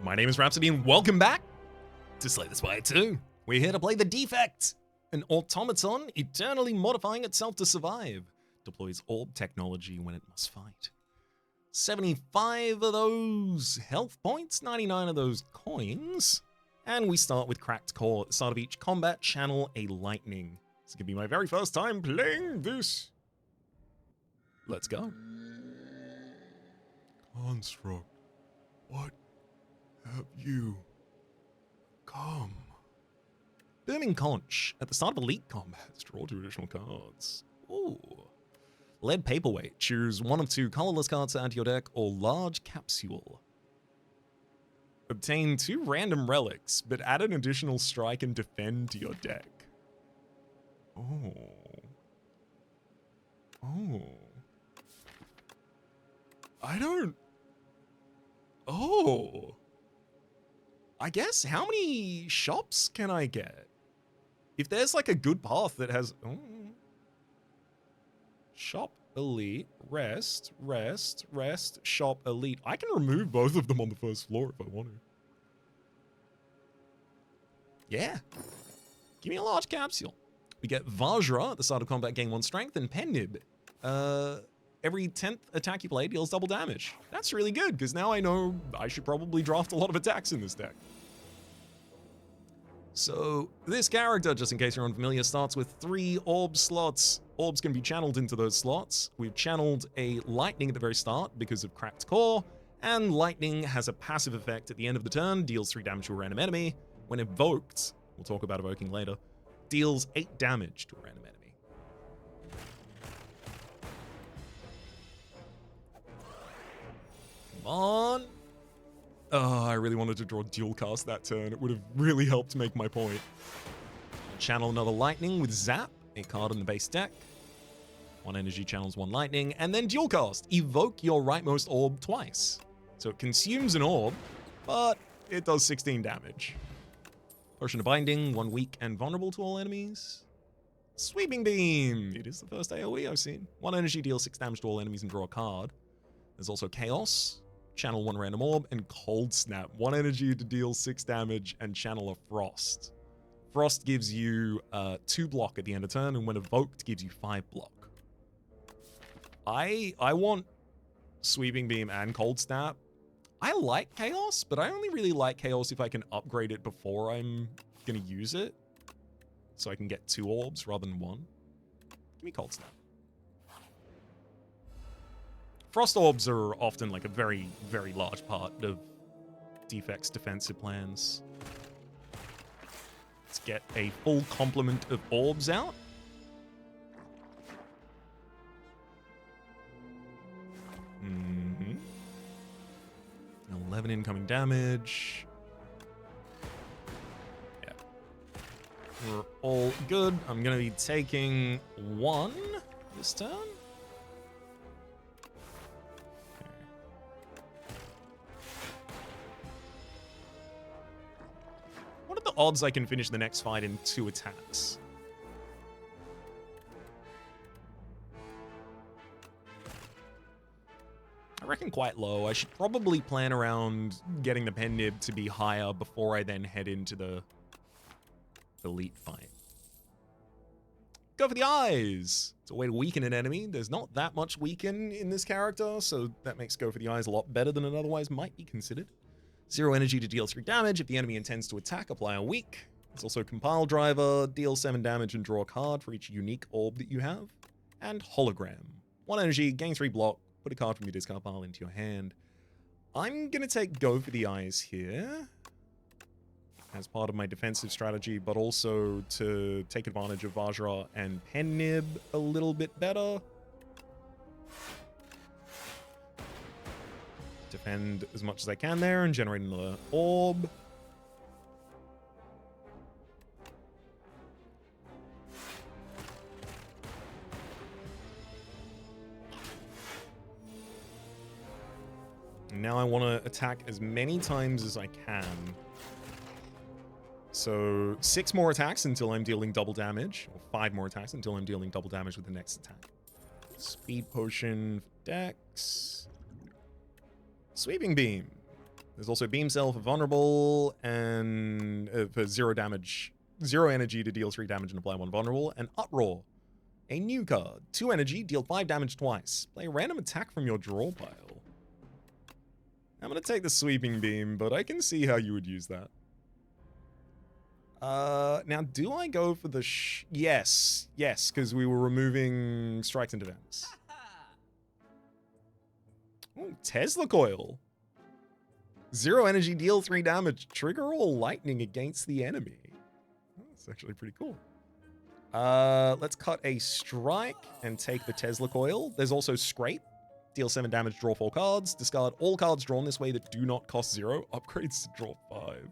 My name is Rhapsody and welcome back to Slay the Spire 2. We're here to play the Defect, an automaton eternally modifying itself to survive. Deploys orb technology when it must fight. 75 of those health points, 99 of those coins. And we start with Cracked Core. At the start of each combat, channel a lightning. This is going to be my very first time playing this. Let's go. Construct, what have you come? Booming Conch. At the start of Elite Combat, draw 2 additional cards. Ooh. Lead Paperweight. Choose one of 2 colorless cards to add to your deck or Large Capsule. Obtain 2 random relics, but add an additional strike and defend to your deck. Oh. Oh. I don't... Oh. I guess, how many shops can I get? If there's like a good path that has... Oh. Shop Elite, rest, shop Elite. I can remove both of them on the first floor if I want to. Yeah. Give me a large capsule. We get Vajra at the start of combat, gain 1 strength, and Pennib. Every 10th attack you play deals double damage. That's really good, because now I know I should probably draft a lot of attacks in this deck. So, this character, just in case you're unfamiliar, starts with 3 orb slots. Orbs can be channeled into those slots. We've channeled a lightning at the very start because of Cracked Core, and lightning has a passive effect at the end of the turn, deals 3 damage to a random enemy. When evoked, we'll talk about evoking later, deals 8 damage to a random enemy. Come on. Oh, I really wanted to draw dual cast that turn. It would have really helped make my point. Channel another lightning with Zap, a card in the base deck. 1 energy channels 1 lightning, and then dual cast. Evoke your rightmost orb twice. So it consumes an orb, but it does 16 damage. Potion of Binding, 1 weak and vulnerable to all enemies. Sweeping Beam. It is the first AoE I've seen. 1 energy deals 6 damage to all enemies and draw a card. There's also Chaos. Channel 1 random orb, and Cold Snap. 1 energy to deal 6 damage and channel a Frost. Frost gives you 2 block at the end of turn, and when evoked, gives you 5 block. I want Sweeping Beam and Cold Snap. I like Chaos, but I only really like Chaos if I can upgrade it before I'm going to use it. So I can get 2 orbs rather than 1. Give me Cold Snap. Frost orbs are often like a very, very large part of Defect's defensive plans. Let's get a full complement of orbs out. Mm-hmm. 11 incoming damage. Yeah. We're all good. I'm going to be taking 1 this turn. What are the odds I can finish the next fight in 2 attacks? I reckon quite low. I should probably plan around getting the Pennib to be higher before I then head into the elite fight. Go for the eyes! It's a way to weaken an enemy. There's not that much weaken in this character, so that makes go for the eyes a lot better than it otherwise might be considered. 0 energy to deal 3 damage. If the enemy intends to attack, apply a weak. There's also Compile Driver, deal 7 damage and draw a card for each unique orb that you have. And Hologram. 1 energy, gain 3 block, put a card from your discard pile into your hand. I'm going to take Go for the Eyes here as part of my defensive strategy, but also to take advantage of Vajra and Pennib a little bit better. Defend as much as I can there and generate another orb. And now I want to attack as many times as I can. So 6 more attacks until I'm dealing double damage, or 5 more attacks until I'm dealing double damage with the next attack. Speed Potion, Dex. Sweeping Beam. There's also Beam Cell for vulnerable and for 0 damage. 0 energy to deal 3 damage and apply 1 vulnerable. And Uproar, a new card. 2 energy, deal 5 damage twice. Play a random attack from your draw pile. I'm going to take the Sweeping Beam, but I can see how you would use that. Now, do I go for the yes, because we were removing strikes and defense. Ooh, Tesla Coil. 0 energy, deal 3 damage. Trigger all lightning against the enemy. That's actually pretty cool. Let's cut a strike and take the Tesla Coil. There's also Scrape. Deal 7 damage, draw 4 cards. Discard all cards drawn this way that do not cost 0. Upgrades to draw 5.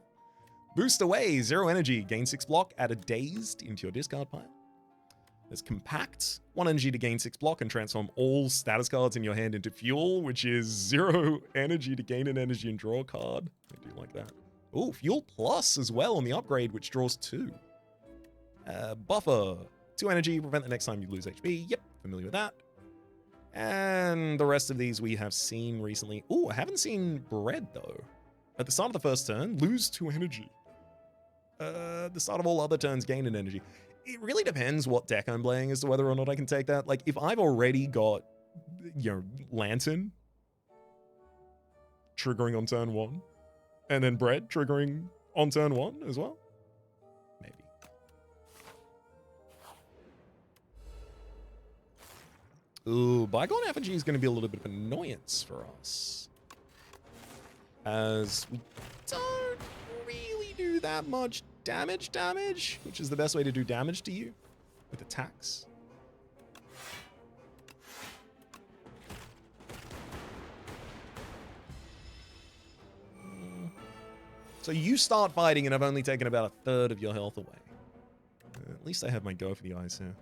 Boost away, 0 energy. Gain 6 block, add a Dazed into your discard pile. There's Compact. 1 energy to gain 6 block and transform all status cards in your hand into Fuel, which is 0 energy to gain an energy and draw a card. I do like that. Oh, Fuel Plus as well on the upgrade, which draws 2. Buffer. 2 energy, prevent the next time you lose HP. Yep, familiar with that. And the rest of these we have seen recently. Oh, I haven't seen Bread, though. At the start of the first turn, lose 2 energy. The start of all other turns, gain an energy. It really depends what deck I'm playing as to whether or not I can take that. Like, if I've already got, you know, Lantern triggering on turn 1, and then Bread triggering on turn 1 as well, maybe. Ooh, Bygone Effigy is going to be a little bit of annoyance for us, as we don't really do that much damage, which is the best way to do damage to you, with attacks. So you start fighting and I've only taken about a third of your health away. At least I have my go for the eyes here.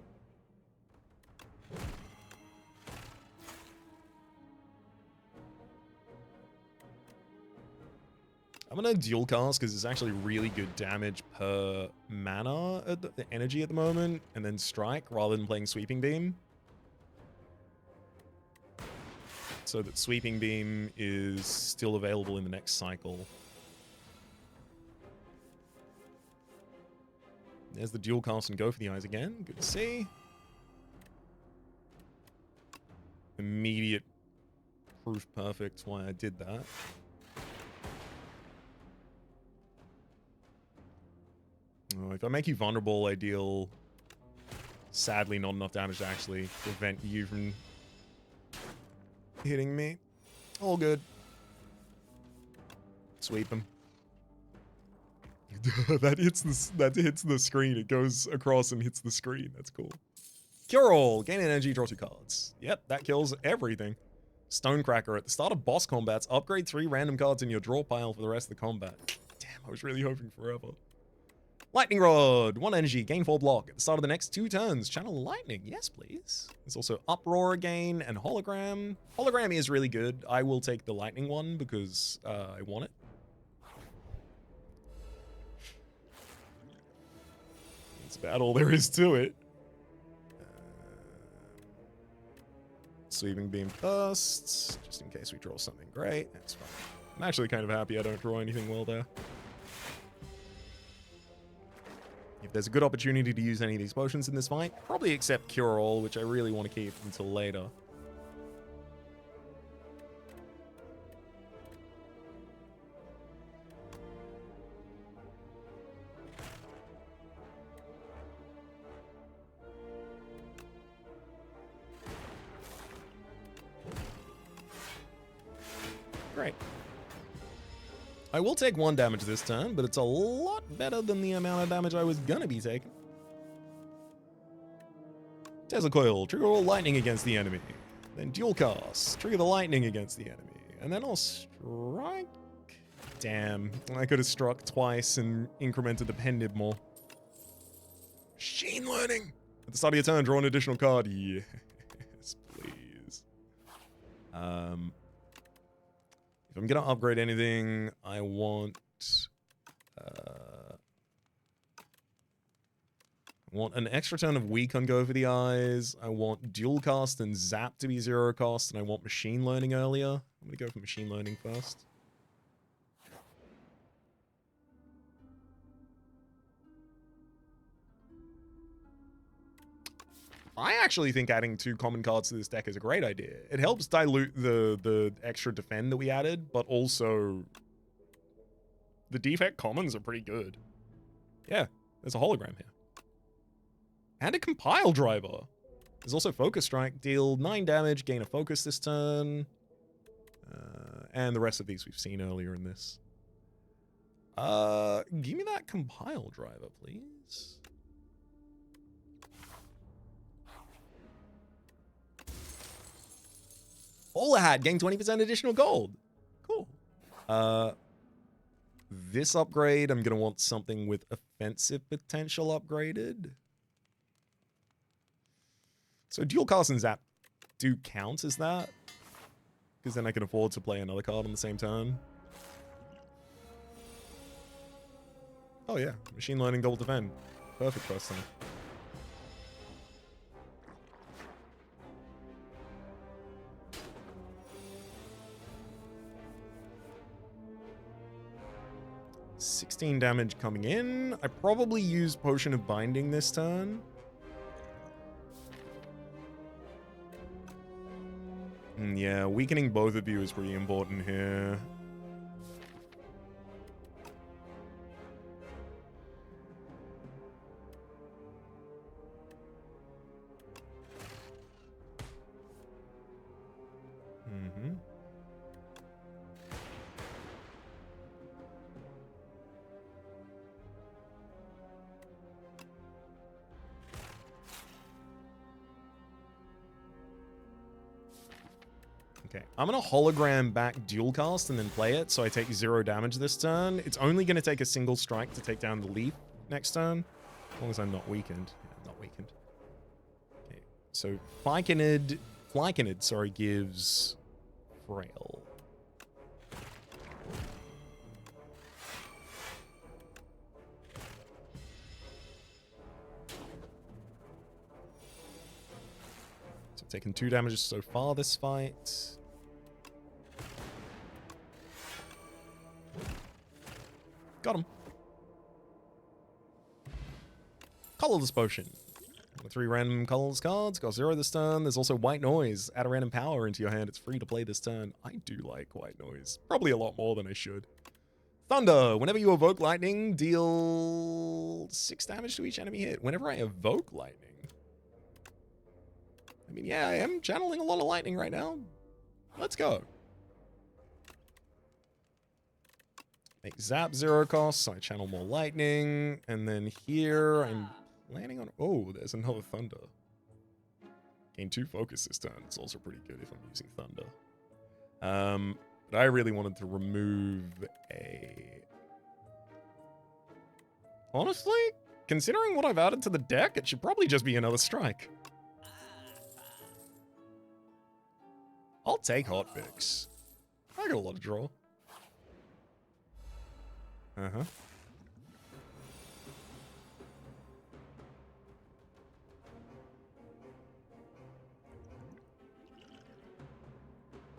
I'm going to dual cast because it's actually really good damage per mana, at the energy at the moment, and then strike rather than playing Sweeping Beam. So that Sweeping Beam is still available in the next cycle. There's the dual cast and go for the eyes again. Good to see. Immediate proof perfect why I did that. Oh, if I make you vulnerable, I deal, sadly, not enough damage to actually prevent you from hitting me. All good. Sweep him. that hits the screen. It goes across and hits the screen. That's cool. Cure all. Gain energy, draw 2 cards. Yep, that kills everything. Stonecracker. At the start of boss combats, upgrade 3 random cards in your draw pile for the rest of the combat. Damn, I was really hoping forever. Lightning Rod, 1 energy, gain 4 block. At the start of the next 2 turns, channel lightning. Yes, please. There's also Uproar again and Hologram. Hologram is really good. I will take the lightning one because I want it. That's about all there is to it. Sweeping Beam first, just in case we draw something great. That's fine. I'm actually kind of happy I don't draw anything well there. If there's a good opportunity to use any of these potions in this fight, probably accept Cure All, which I really want to keep until later. Great. I will take 1 damage this turn, but it's a lot better than the amount of damage I was gonna be taking. Tesla Coil, trigger all lightning against the enemy. Then dual cast, trigger the lightning against the enemy. And then I'll strike. Damn, I could have struck twice and incremented the pen nib more. Machine learning! At the start of your turn, draw an additional card. Yes, please. If I'm gonna upgrade anything, I want an extra turn of weak on Go for the Eyes. I want dual cast and zap to be 0 cost, and I want machine learning earlier. I'm gonna go for machine learning first. I actually think adding 2 common cards to this deck is a great idea. It helps dilute the extra defend that we added, but also the defect commons are pretty good. Yeah, there's a hologram here. And a compile driver. There's also focus strike. Deal 9 damage, gain a focus this turn. And the rest of these we've seen earlier in this. Give me that compile driver, please. All I had, gain 20% additional gold. Cool. This upgrade, I'm going to want something with offensive potential upgraded. So dual cast and zap do count as that. Because then I can afford to play another card on the same turn. Oh yeah, machine learning double defend. Perfect first time. $16 damage coming in. I probably use Potion of Binding this turn. Yeah, weakening both of you is pretty important here. Okay, I'm going to hologram back dual cast and then play it, so I take 0 damage this turn. It's only going to take a single strike to take down the leaf next turn, as long as I'm not weakened. Yeah, I'm not weakened. Okay, so Flyconid, sorry, gives Frail. So taking 2 damages so far this fight. Got him. Colorless Potion. 3 random colorless cards. Got 0 this turn. There's also White Noise. Add a random power into your hand. It's free to play this turn. I do like White Noise. Probably a lot more than I should. Thunder. Whenever you evoke lightning, deal 6 damage to each enemy hit. Whenever I evoke lightning. I mean, yeah, I am channeling a lot of lightning right now. Let's go. Make zap 0 cost, so I channel more lightning. And then here, I'm planning on... Oh, there's another thunder. Gain 2 focus this turn. It's also pretty good if I'm using thunder. But I really wanted to remove a... Honestly, considering what I've added to the deck, it should probably just be another strike. I'll take Hotfix. I got a lot of draw. Uh-huh.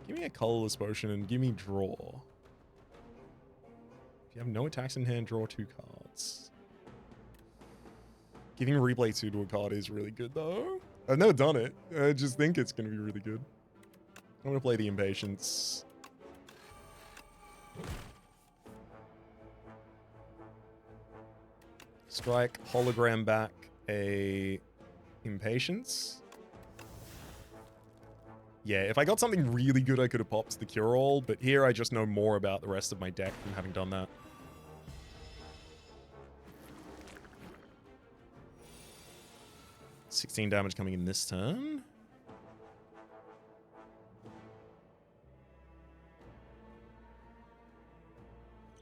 Give me a colorless potion and give me draw. If you have no attacks in hand, draw 2 cards. Giving replay 2 to a card is really good though. I've never done it. I just think it's going to be really good. I'm going to play the Impatience. Strike, hologram back a Impatience. Yeah, if I got something really good, I could have popped the Cure-All, but here I just know more about the rest of my deck from having done that. $16 damage coming in this turn.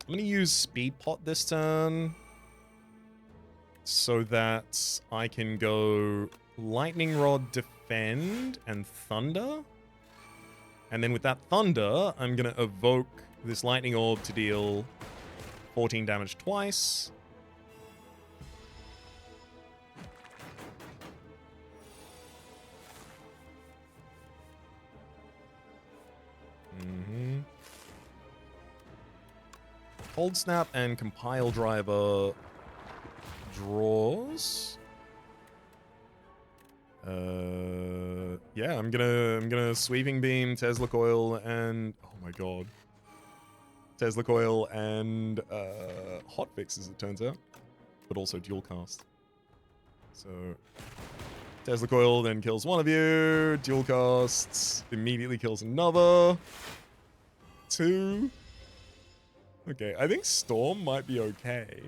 I'm going to use Speed Pot this turn so that I can go Lightning Rod, Defend, and Thunder. And then with that Thunder, I'm going to evoke this Lightning Orb to deal 14 damage twice. Cold Snap and Compile Driver draws. Yeah, I'm gonna sweeping beam, Tesla coil, and oh my god, Tesla coil and hotfix as it turns out, but also dual cast. So Tesla coil then kills one of you, dual casts immediately kills another. 2. Okay, I think Storm might be okay.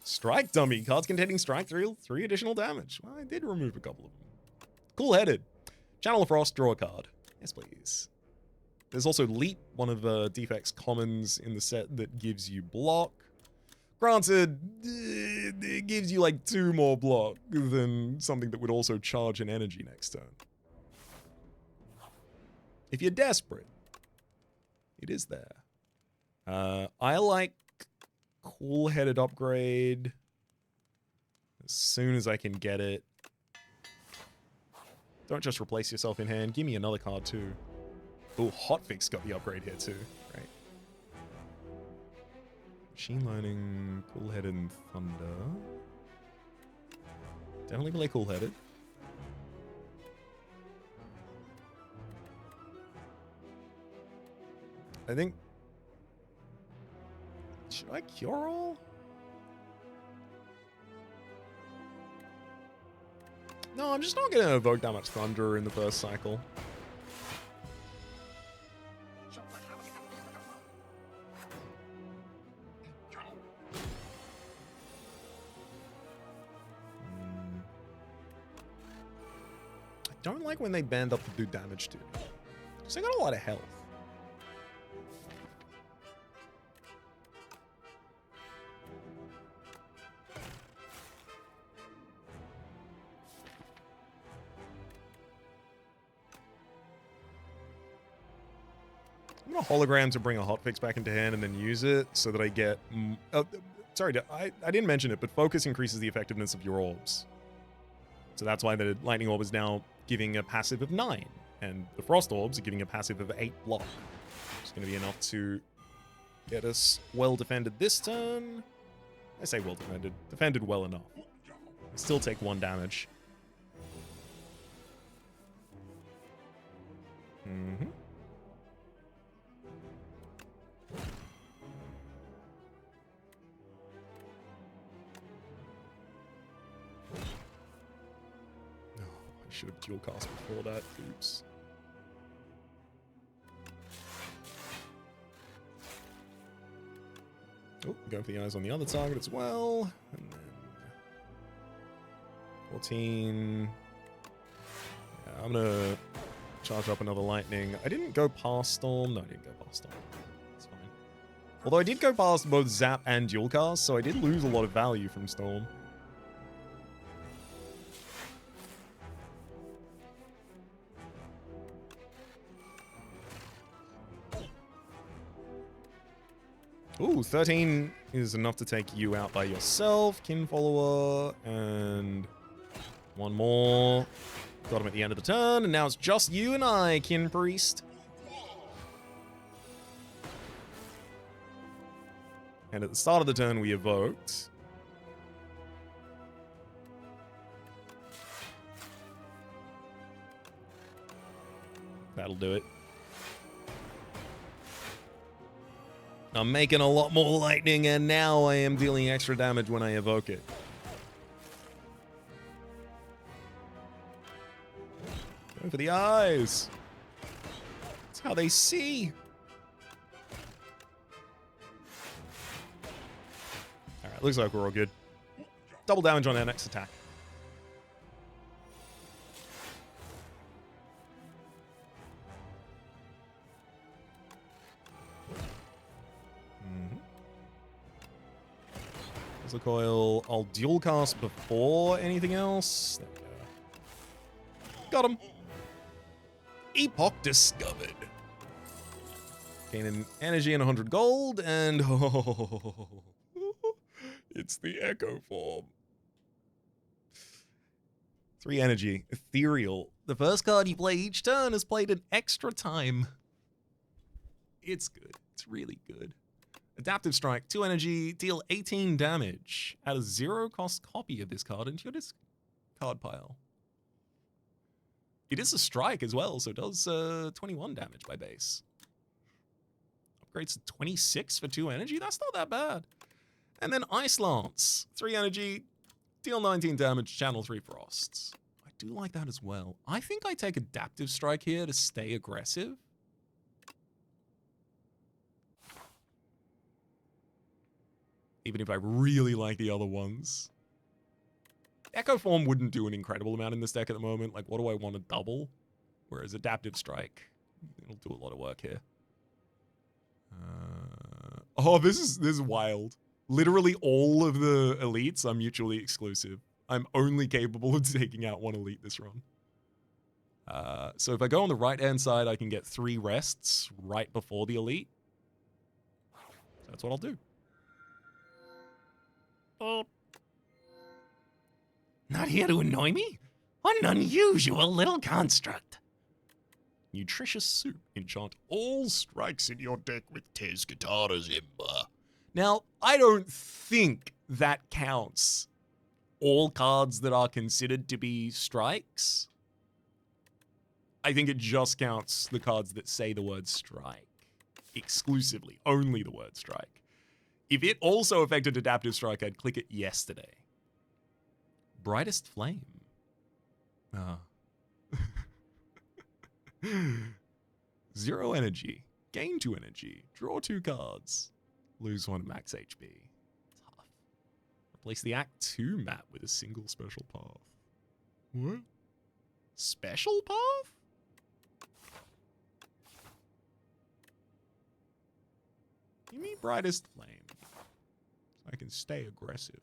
Strike dummy. Cards containing strike 3 additional damage. Well, I did remove a couple of them. Cool-headed. Channel of Frost, draw a card. Yes, please. There's also Leap, one of the Defect's commons in the set that gives you block. Granted, it gives you like 2 more block than something that would also charge an energy next turn. If you're desperate, it is there. I like Cool-headed upgrade as soon as I can get it. Don't just replace yourself in hand. Give me another card too. Oh, Hotfix got the upgrade here too. Right. Machine Learning, Cool-headed, and Thunder. Definitely play Cool-headed. I think... Should I Cure All? No, I'm just not going to evoke that much Thunder in the first cycle. I don't like when they band up to do damage to me, because I got a lot of health. I'm going to hologram to bring a hotfix back into hand and then use it so that I get... sorry, I didn't mention it, but focus increases the effectiveness of your orbs. So that's why the lightning orb is now giving a passive of 9, and the frost orbs are giving a passive of 8 block. It's going to be enough to get us well defended this turn. I say well defended. Defended well enough. Still take 1 damage. Mm-hmm. Should have dual cast before that. Oops. Oh, going for the eyes on the other target as well. And then 14. Yeah, I'm gonna charge up another lightning. I didn't go past Storm. No, I didn't go past Storm. It's fine. Although I did go past both Zap and dual cast, so I did lose a lot of value from Storm. Ooh, 13 is enough to take you out by yourself, Kin Follower, and 1 more. Got him at the end of the turn, and now it's just you and I, Kin Priest. And at the start of the turn, we evoked. That'll do it. I'm making a lot more lightning, and now I am dealing extra damage when I evoke it. Going for the eyes. That's how they see. Alright, looks like we're all good. Double damage on our next attack. The coil. I'll dual cast before anything else. There we go. Got him. Epoch discovered. Gaining energy and 100 gold, and oh, it's the Echo form. 3 energy. Ethereal. The first card you play each turn is played an extra time. It's good. It's really good. Adaptive Strike, 2 energy, deal 18 damage. Add a 0-cost copy of this card into your discard pile. It is a strike as well, so it does 21 damage by base. Upgrades to 26 for 2 energy? That's not that bad. And then Ice Lance, 3 energy, deal 19 damage, channel 3 frosts. I do like that as well. I think I take Adaptive Strike here to stay aggressive. Even if I really like the other ones. Echo Form wouldn't do an incredible amount in this deck at the moment. Like, what do I want to double? Whereas Adaptive Strike, it'll do a lot of work here. Oh, this is wild. Literally all of the elites are mutually exclusive. I'm only capable of taking out one elite this run. So if I go on the right-hand side, I can get 3 rests right before the elite. So that's what I'll do. Not here to annoy me? What an unusual little construct. Nutritious soup. Enchant all strikes in your deck with Tez Katana's Ember. Now, I don't think that counts all cards that are considered to be strikes. I think it just counts the cards that say the word strike. Exclusively. Only the word strike. If it also affected Adaptive Strike, I'd click it yesterday. Brightest Flame. Ah. 0 energy. Gain 2 energy. Draw 2 cards. Lose 1 max HP. Tough. Replace the Act 2 map with a single special path. What? Special path? Give me Brightest Flame. So I can stay aggressive.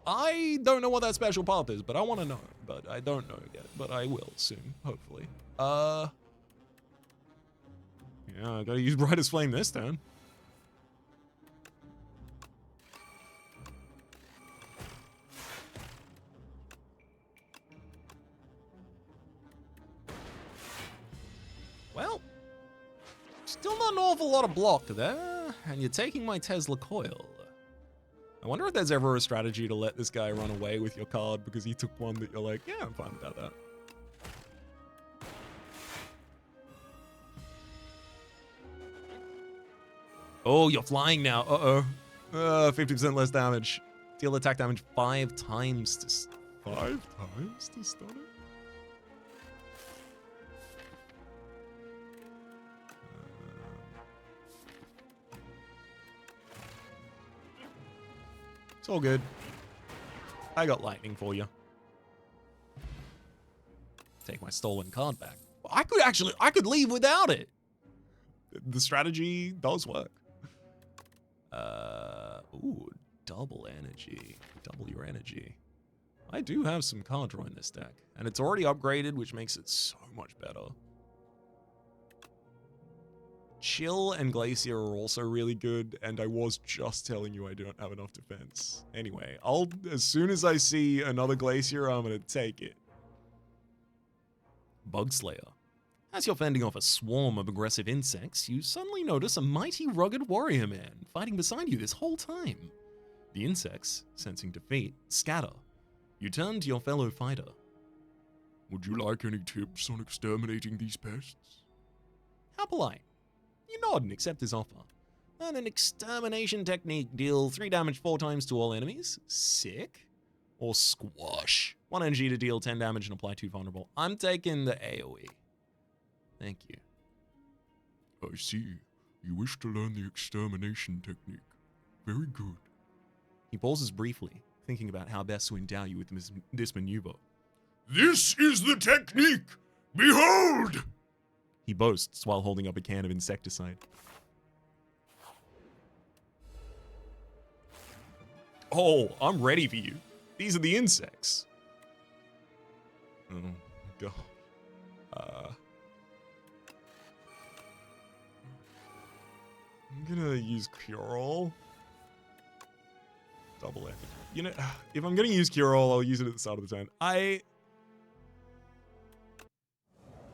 I don't know what that special path is, but I want to know. But I don't know yet. But I will soon, hopefully. Yeah, I gotta use Brightest Flame this turn. Well, still not an awful lot of block there, and you're taking my Tesla coil. I wonder if there's ever a strategy to let this guy run away with your card because he took one that you're like, yeah, I'm fine about that. Oh, you're flying now. Uh-oh. 50% less damage. Deal attack damage 5 times to... 5 times to stun it? It's all good. I got lightning for you. Take my stolen card back. I could leave without it. The strategy does work. Ooh, double energy. Double your energy. I do have some card draw in this deck, and it's already upgraded, which makes it so much better. Chill and Glacier are also really good, and I was just telling you I don't have enough defense. Anyway, as soon as I see another Glacier, I'm gonna take it. Bugslayer. As you're fending off a swarm of aggressive insects, you suddenly notice a mighty rugged warrior man fighting beside you this whole time. The insects, sensing defeat, scatter. You turn to your fellow fighter. Would you like any tips on exterminating these pests? How polite. You nod and accept his offer. And an extermination technique. Deal 3 damage 4 times to all enemies. Sick. Or squash. 1 energy to deal 10 damage and apply 2 vulnerable. I'm taking the AoE. Thank you. I see. You wish to learn the extermination technique. Very good. He pauses briefly, thinking about how best to endow you with this maneuver. This is the technique! Behold! He boasts while holding up a can of insecticide. Oh, I'm ready for you. These are the insects. Oh, God. I'm gonna use Cure-All. Double effort. You know, if I'm gonna use Cure-All, I'll use it at the start of the turn.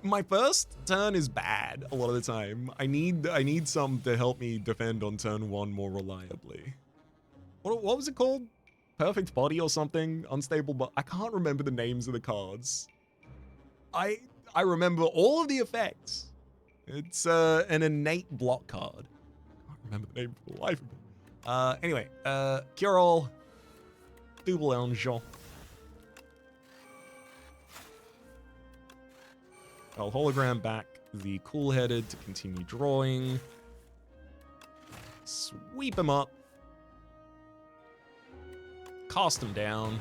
My first turn is bad a lot of the time. I need some to help me defend on turn 1 more reliably. What was it called? Perfect body or something? Unstable, but I can't remember the names of the cards. I remember all of the effects. It's an innate block card. I can't remember the name for the life of me. Anyway, cure all. Double Angel. I'll hologram back the cool-headed to continue drawing. Sweep him up. Cast him down.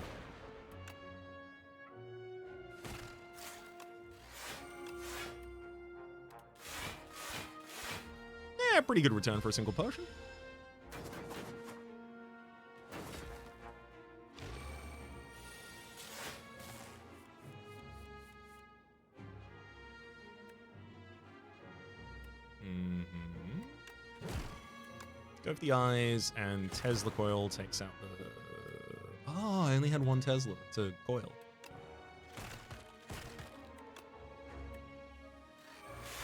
Yeah, pretty good return for a single potion. Go for the eyes, and Tesla coil takes out the... Oh, I only had one Tesla to coil.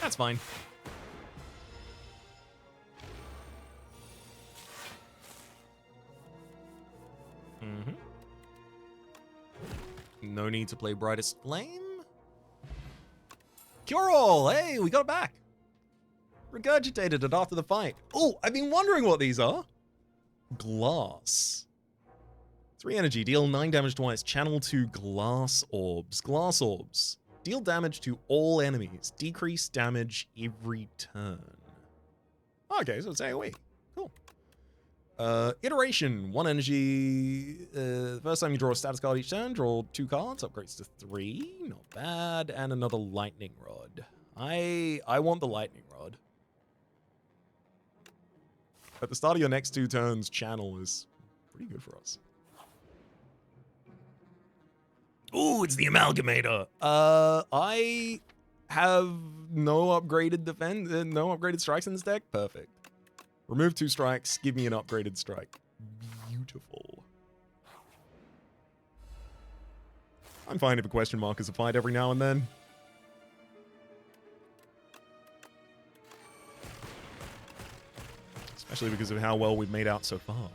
That's fine. No need to play Brightest Flame. Cure all! Hey, we got it back. Regurgitated it after the fight. Oh, I've been wondering what these are. Glass. 3 energy, deal 9 damage twice. Channel 2 glass orbs. Glass orbs. Deal damage to all enemies. Decrease damage every turn. Okay, so it's AoE. Cool. Iteration. 1 energy. First time you draw a status card each turn, draw 2 cards. Upgrades to 3. Not bad. And another lightning rod. I want the lightning rod. At the start of your next 2 turns, channel is pretty good for us. Ooh, it's the Amalgamator. I have no upgraded no upgraded strikes in this deck. Perfect. Remove 2 strikes, give me an upgraded strike. Beautiful. I'm fine if a question mark is applied every now and then. Especially because of how well we've made out so far.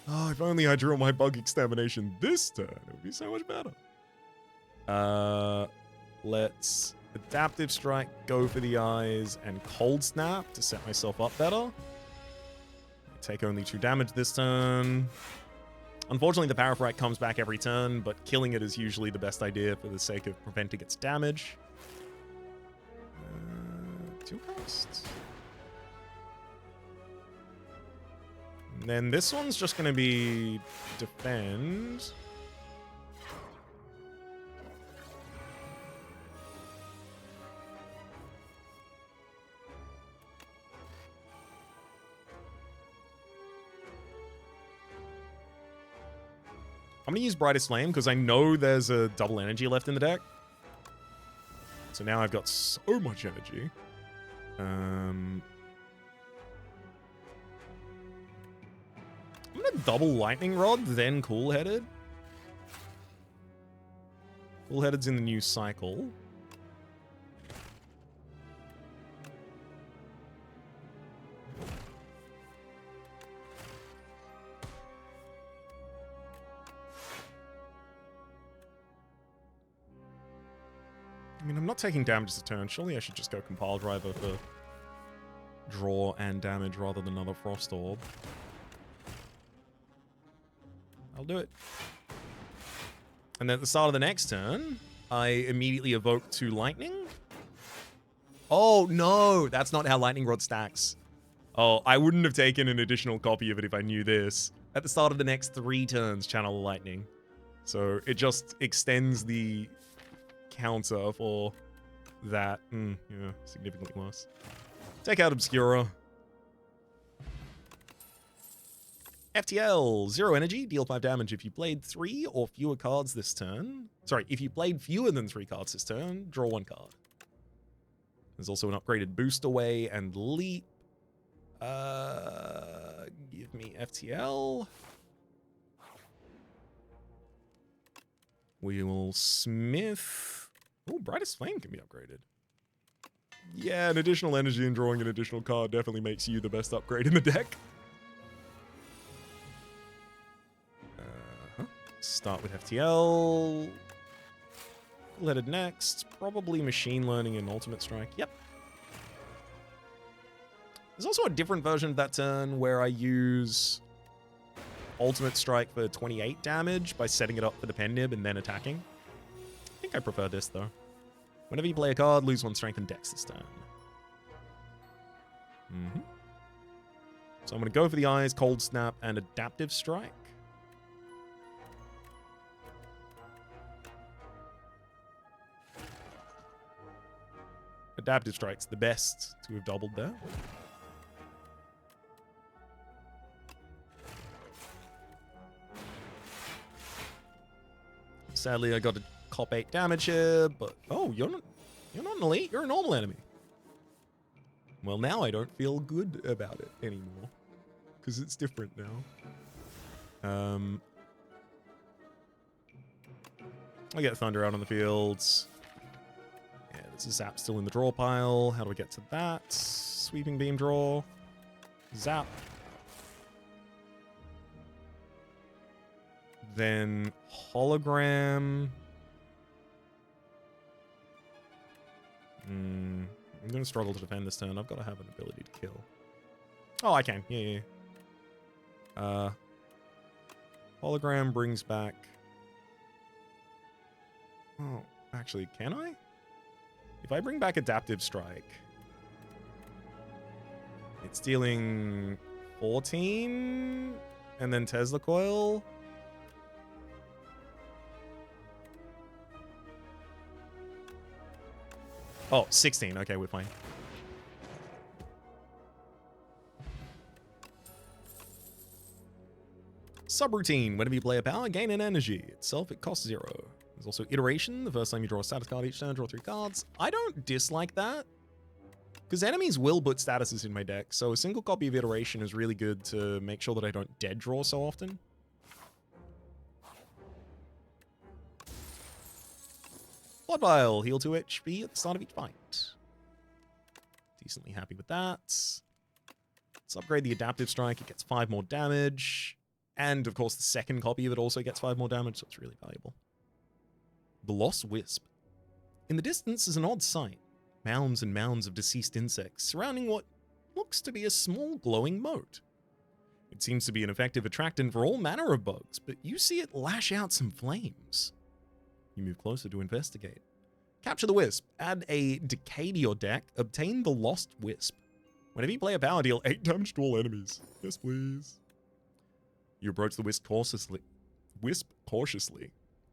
Oh, if only I drew my bug extermination this turn, it would be so much better. Let's adaptive strike, go for the eyes, and cold snap to set myself up better. I take only 2 damage this turn. Unfortunately, the Paraphrite comes back every turn, but killing it is usually the best idea for the sake of preventing its damage. 2 costs. And then this one's just going to be defend. I'm going to use Brightest Flame because I know there's a double energy left in the deck. So now I've got so much energy. I'm going to double Lightning Rod, then Cool-Headed. Cool-Headed's in the new cycle. I mean, I'm not taking damage this turn. Surely I should just go Compile Driver for draw and damage rather than another Frost Orb. I'll do it. And then at the start of the next turn, I immediately evoke 2 lightning. Oh, no. That's not how Lightning Rod stacks. Oh, I wouldn't have taken an additional copy of it if I knew this. At the start of the next 3 turns, channel lightning. So it just extends the counter for that. Yeah, significantly worse. Take out Obscura. FTL, 0 energy, deal 5 damage if you played 3 or fewer cards this turn. Sorry, if you played fewer than 3 cards this turn, draw 1 card. There's also an upgraded Boost Away and Leap. Give me FTL. We will Smith Oh, Brightest Flame can be upgraded. Yeah, an additional energy and drawing an additional card definitely makes you the best upgrade in the deck. Start with FTL. Headed next. Probably Machine Learning and Ultimate Strike. Yep. There's also a different version of that turn where I use Ultimate Strike for 28 damage by setting it up for the Pen Nib and then attacking. I think I prefer this, though. Whenever you play a card, lose 1 Strength and Dex this turn. So I'm going to go for the Eyes, Cold Snap, and Adaptive Strike. Adaptive Strike's the best to have doubled there. Sadly, I got a cop 8 damage here, but oh, you're not an elite, you're a normal enemy. Well, now I don't feel good about it anymore because it's different now. I get Thunder out on the fields. Yeah, there's a Zap still in the draw pile. How do I get to that? Sweeping Beam draw. Zap. Then Hologram. I'm going to struggle to defend this turn. I've got to have an ability to kill. Oh, I can. Yeah. Hologram brings back... Oh, actually, can I? If I bring back Adaptive Strike, it's dealing 14 and then Tesla Coil. Oh, 16. Okay, we're fine. Subroutine. Whenever you play a power, gain an energy. Itself, it costs 0. There's also Iteration. The first time you draw a status card each turn, draw 3 cards. I don't dislike that, because enemies will put statuses in my deck, so a single copy of Iteration is really good to make sure that I don't dead draw so often. Blood Vial. Heal 2 HP at the start of each fight. Decently happy with that. Let's upgrade the Adaptive Strike. It gets 5 more damage. And, of course, the second copy of it also gets 5 more damage, so it's really valuable. The Lost Wisp. In the distance is an odd sight. Mounds and mounds of deceased insects surrounding what looks to be a small glowing moat. It seems to be an effective attractant for all manner of bugs, but you see it lash out some flames. You move closer to investigate. Capture the Wisp. Add a Decay to your deck. Obtain the Lost Wisp. Whenever you play a power, deal 8 damage to all enemies. Yes, please. You approach the Wisp cautiously.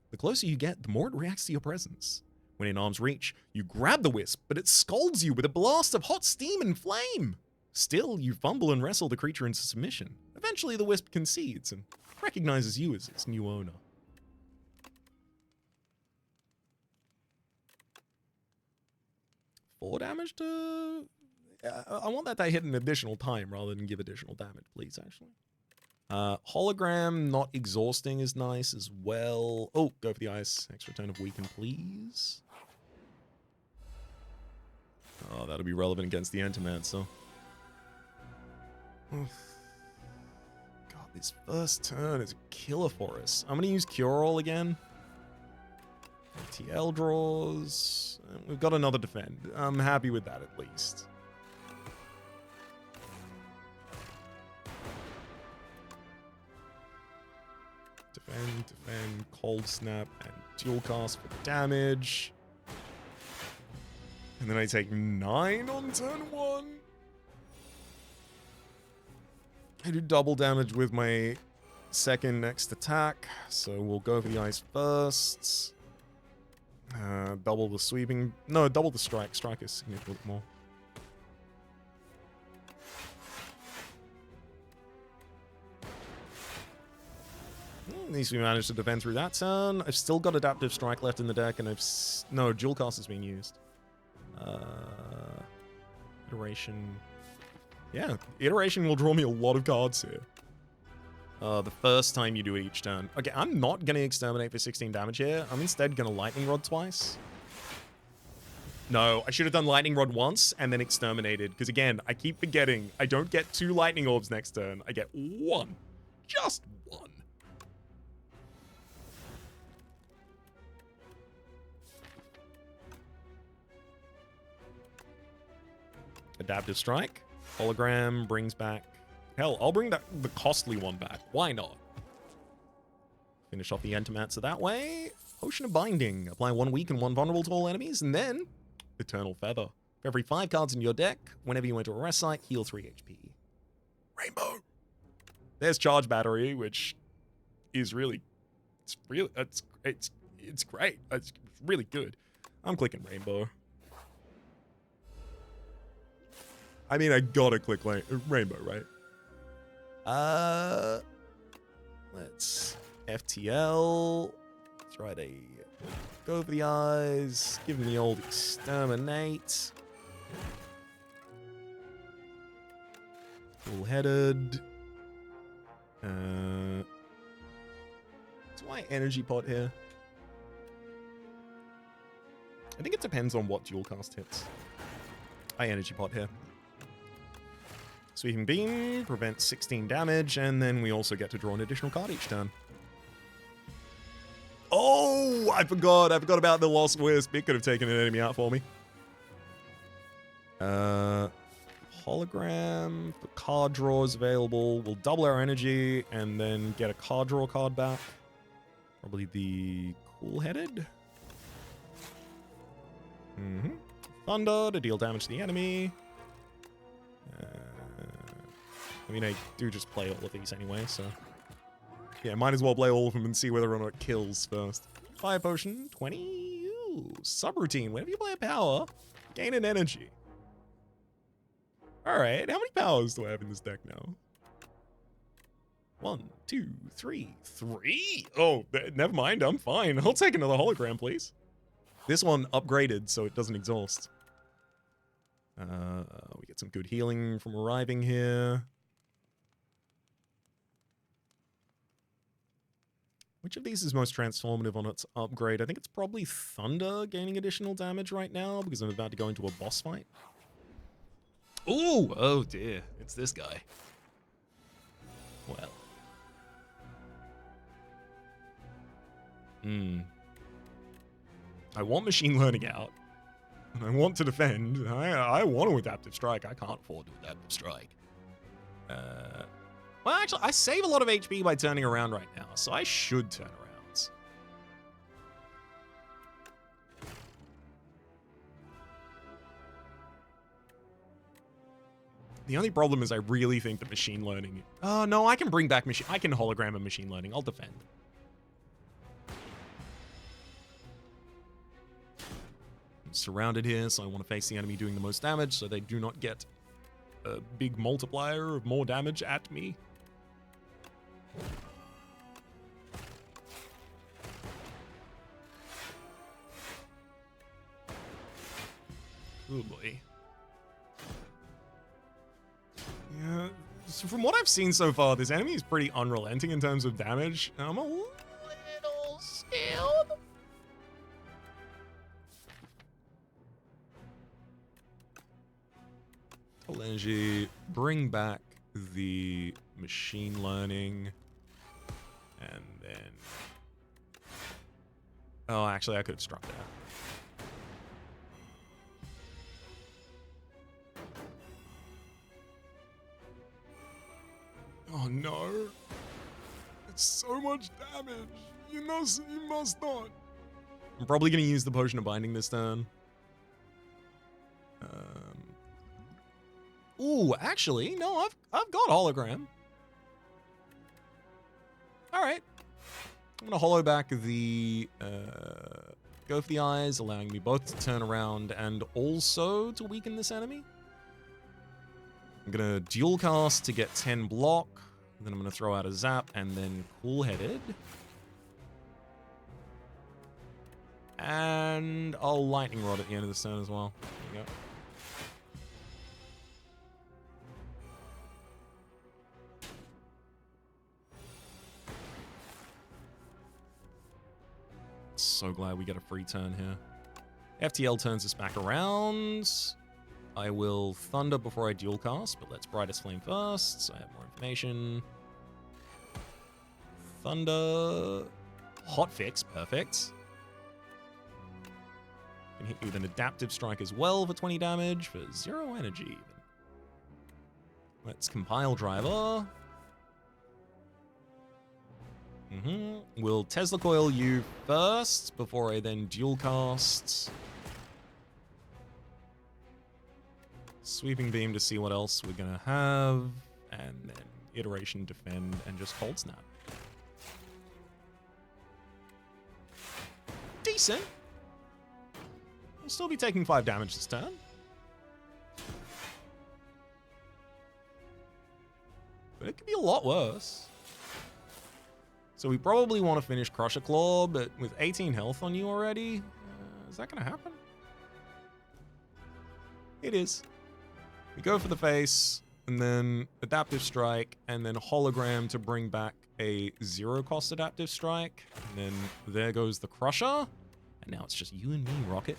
The closer you get, the more it reacts to your presence. When in arm's reach, you grab the Wisp, but it scalds you with a blast of hot steam and flame. Still, you fumble and wrestle the creature into submission. Eventually, the Wisp concedes and recognizes you as its new owner. Four damage to... I want that to hit an additional time rather than give additional damage, please, actually. Hologram, not exhausting, is nice as well. Oh, go for the ice. Extra turn of Weaken, please. Oh, that'll be relevant against the Entomancer. God, this first turn is a killer for us. I'm going to use Cure All again. TL draws. We've got another defend. I'm happy with that at least. Defend, Cold Snap, and Dual Cast for damage. And then I take 9 on turn 1. I do double damage with my second next attack, so we'll go for the ice first. Double the sweeping. No, double the strike. Strike is significantly more. At least we managed to defend through that turn. I've still got Adaptive Strike left in the deck, and no, Dual Cast is being used. Iteration. Yeah, Iteration will draw me a lot of cards here. The first time you do it each turn. Okay, I'm not going to Exterminate for 16 damage here. I'm instead going to Lightning Rod twice. No, I should have done lightning rod once and then exterminated. Because again, I keep forgetting I don't get 2 lightning orbs next turn. I get 1. Just 1. Adaptive strike. Hologram brings back... Hell, I'll bring the costly one back. Why not? Finish off the Entimancer that way. Potion of Binding. Apply 1 weak and 1 vulnerable to all enemies. And then, Eternal Feather. For every 5 cards in your deck, whenever you enter a rest site, heal 3 HP. Rainbow. There's Charge Battery, which is really... It's great. It's really good. I'm clicking Rainbow. I mean, I gotta click Rainbow, right? Let's FTL. Try to go over the eyes. Give him the old exterminate. Full-headed. Is my energy pot here? I think it depends on what dual cast hits. I energy pot here. Sweeping Beam prevents 16 damage, and then we also get to draw an additional card each turn. Oh, I forgot about the Lost Wisp. It could have taken an enemy out for me. Hologram for card draws available. We'll double our energy and then get a card draw card back. Probably the Cool-Headed. Thunder to deal damage to the enemy. I mean, I do just play all of these anyway, so... Yeah, might as well play all of them and see whether or not it kills first. Fire Potion, 20. Ooh, subroutine. Whenever you play a power, gain an energy. Alright, how many powers do I have in this deck now? 1, 2, 3. 3? Oh, never mind, I'm fine. I'll take another hologram, please. This one upgraded, so it doesn't exhaust. We get some good healing from arriving here. Which of these is most transformative on its upgrade? I think it's probably Thunder gaining additional damage right now because I'm about to go into a boss fight. Ooh! Oh dear, it's this guy. Well. I want Machine Learning out. And I want to defend. I want to Adaptive Strike. I can't afford to Adaptive Strike. Well, actually, I save a lot of HP by turning around right now, so I should turn around. The only problem is I really think that Machine Learning... Oh, no, I can bring back Machine... I can hologram a Machine Learning. I'll defend. I'm surrounded here, so I want to face the enemy doing the most damage, so they do not get a big multiplier of more damage at me. Oh boy. Yeah, so from what I've seen so far, this enemy is pretty unrelenting in terms of damage. I'm a little scared. Energy, bring back the Machine Learning, and then... Oh, actually, I could have struck that. Oh no! It's so much damage! You must not! I'm probably gonna use the Potion of Binding this turn. Ooh, actually, no, I've got hologram. All right. I'm gonna holo back the go for the eyes, allowing me both to turn around and also to weaken this enemy. I'm gonna dual cast to get 10 block. Then I'm gonna throw out a zap and then Cool-Headed. And I'll lightning rod at the end of this turn as well. There you go. So glad we get a free turn here. FTL turns us back around. I will Thunder before I dual cast, but let's Brightest Flame first, so I have more information. Thunder. Hotfix, perfect. Can hit you with an Adaptive Strike as well for 20 damage for 0 energy even. Let's Compile Driver. We'll Tesla Coil you first before I then dual cast. Sweeping Beam to see what else we're gonna have, and then Iteration, Defend, and just Cold Snap. Decent. We'll still be taking 5 damage this turn. But it could be a lot worse. So we probably want to finish Crusher Claw, but with 18 health on you already, is that going to happen? It is. We go for the face, and then Adaptive Strike, and then Hologram to bring back a 0-cost Adaptive Strike. And then there goes the Crusher. And now it's just you and me, Rocket.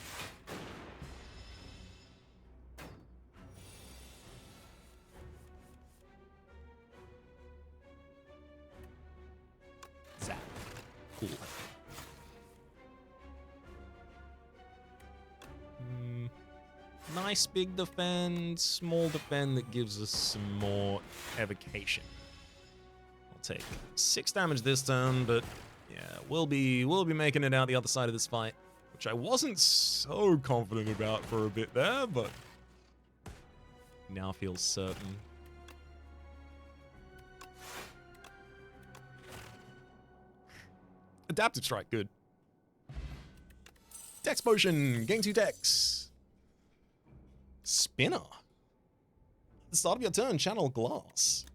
Zap. Cool. Nice big defend, small defend that gives us some more evocation. I'll take 6 damage this turn, but yeah, we'll be making it out the other side of this fight, which I wasn't so confident about for a bit there, but now feels certain. Adaptive Strike, good. Dex Potion, gain 2 Dex. Spinner. At the start of your turn, Channel Glass.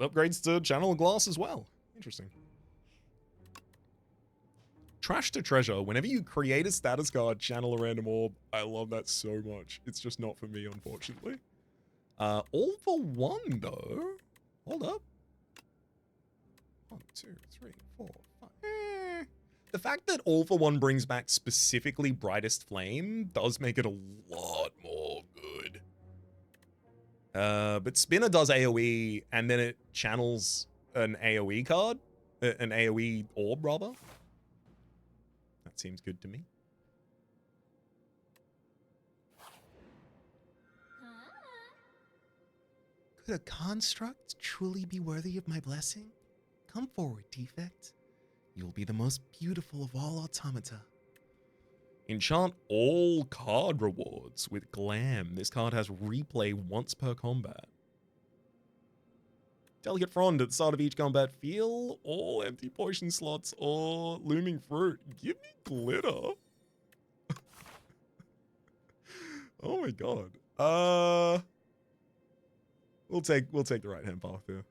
Upgrades to Channel Glass as well. Interesting. Trash to Treasure. Whenever you create a status card, channel a random orb. I love that so much. It's just not for me, unfortunately. All for 1, though. Hold up. 1, 2, 3, 4, 5. The fact that All for 1 brings back specifically Brightest Flame does make it a lot more good. But Spinner does AoE, and then it channels an AoE card. An AoE orb, rather. That seems good to me. Could a construct truly be worthy of my blessing? Come forward, Defect. You'll be the most beautiful of all automata. Enchant all card rewards with Glam. This card has replay once per combat. Delicate Frond at the start of each combat. Feel all empty potion slots or looming fruit. Give me glitter. Oh my god. We'll take the right hand path here.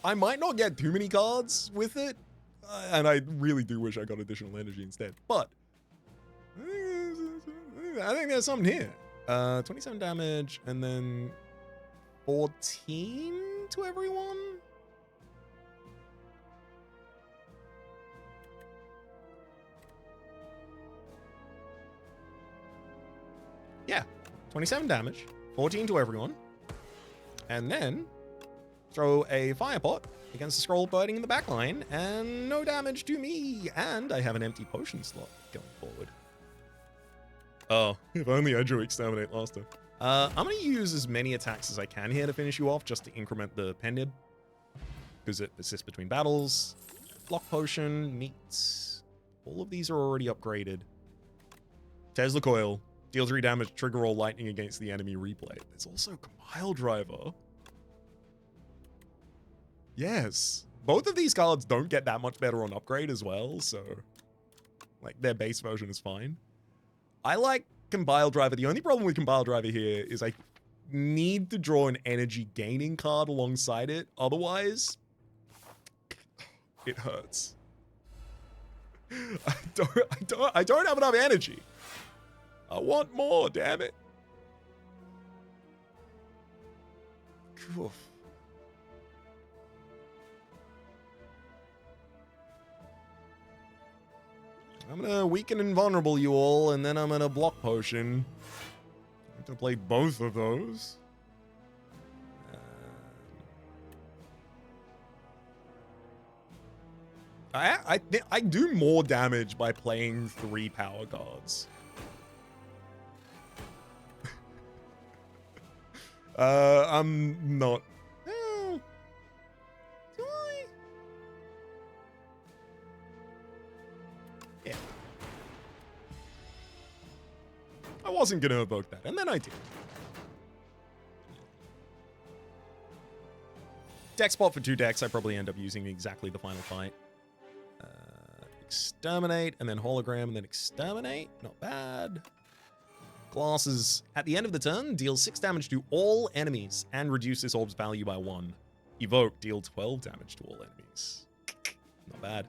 I might not get too many cards with it, and I really do wish I got additional energy instead, but I think there's something here. 27 damage, and then 14 to everyone? Yeah, 27 damage, 14 to everyone, and then throw a fire pot against the scroll birding in the back line, and no damage to me, and I have an empty potion slot going forward. Oh, if only I drew Exterminate last time. I'm going to use as many attacks as I can here to finish you off, just to increment the Pendib, because it persists between battles. Block Potion, neat. All of these are already upgraded. Tesla Coil, deal 3 damage, trigger roll lightning against the enemy replay. There's also Compile Driver. Yes. Both of these cards don't get that much better on upgrade as well, so like their base version is fine. I like Compile Driver. The only problem with Compile Driver here is I need to draw an energy gaining card alongside it. Otherwise, it hurts. I don't have enough energy. I want more, damn it. Oof. I'm gonna weaken invulnerable you all, and then I'm gonna block potion. I'm gonna play both of those. I do more damage by playing 3 power cards. I'm not. Oh, do I? Yeah. I wasn't gonna evoke that, and then I did. Deck spot for 2 decks. I probably end up using exactly the final fight. Exterminate, and then hologram, and then exterminate. Not bad. Glasses. At the end of the turn, deal 6 damage to all enemies and reduce this orb's value by 1. Evoke, deal 12 damage to all enemies. Not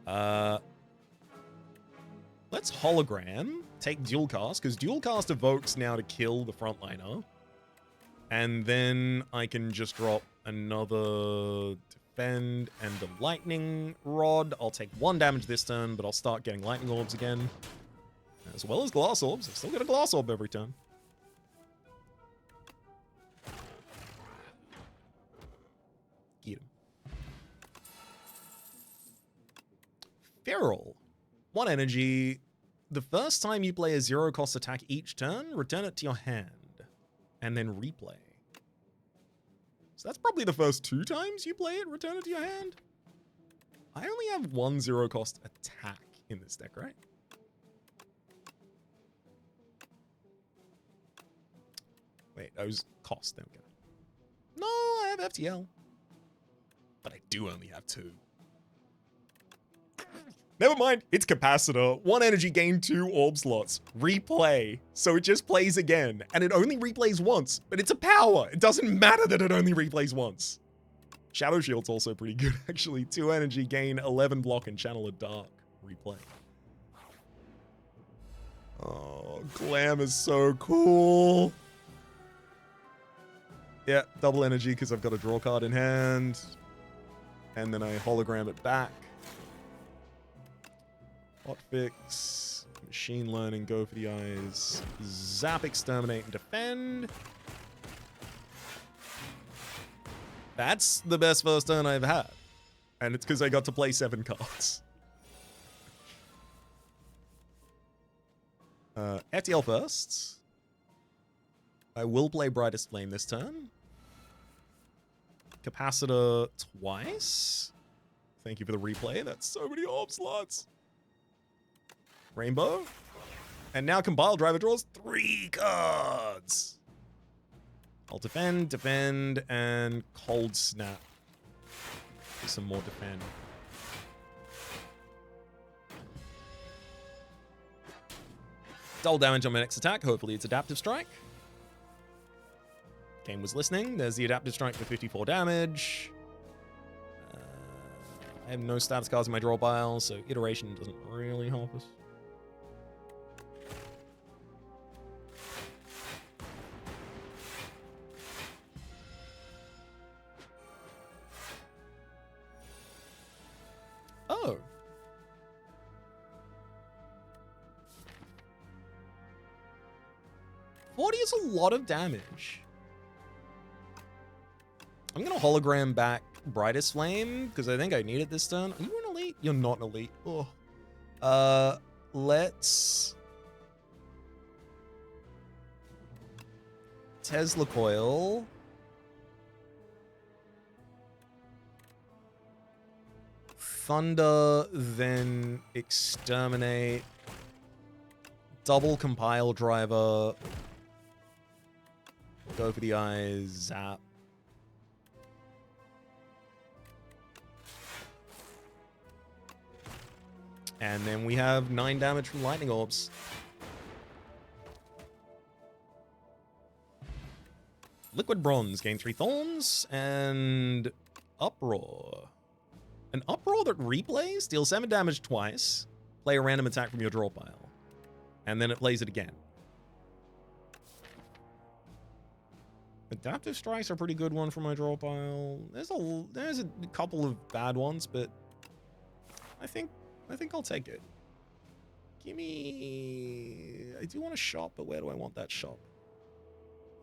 bad. Let's hologram, take dual cast, because dual cast evokes now to kill the frontliner. And then I can just drop another defend and the lightning rod. I'll take 1 damage this turn, but I'll start getting lightning orbs again. As well as glass orbs. I still get a glass orb every turn. Get him. Feral. 1 energy. The first time you play a 0-cost attack each turn, return it to your hand. And then replay. So that's probably the first 2 times you play it, return it to your hand. I only have 1 0-cost attack in this deck, right? Wait, those cost. There we go. No, I have FTL. But I do only have 2. Never mind, it's capacitor. 1 energy, gain 2 orb slots. Replay. So it just plays again. And it only replays once, but it's a power. It doesn't matter that it only replays once. Shadow Shield's also pretty good, actually. 2 energy, gain 11 block, and channel a dark. Replay. Oh, Glam is so cool. Yeah, double energy because I've got a draw card in hand. And then I hologram it back. Hotfix, machine learning, go for the eyes, zap, exterminate, and defend. That's the best first turn I've had. And it's because I got to play 7 cards. FTL first. I will play Brightest Flame this turn. Capacitor twice. Thank you for the replay. That's so many orb slots. Rainbow. And now Compile Driver draws 3 cards. I'll defend, and Cold Snap. For some more defend. Double damage on my next attack. Hopefully it's Adaptive Strike. Game was listening. There's the Adaptive Strike for 54 damage. I have no status cards in my draw pile, so Iteration doesn't really help us. Oh. $40 is a lot of damage. I'm going to hologram back Brightest Flame, because I think I need it this turn. Are you an elite? You're not an elite. Oh. Let's... Tesla Coil. Thunder, then Exterminate. Double Compile Driver. Go for the eyes, zap. And then we have 9 damage from Lightning Orbs. Liquid Bronze, gain 3 Thorns, and Uproar. An Uproar that replays, deals 7 damage twice, play a random attack from your draw pile, and then it plays it again. Adaptive Strike's a pretty good one for my draw pile. There's a couple of bad ones, but I think I'll take it. Give me... I do want a shop, but where do I want that shop?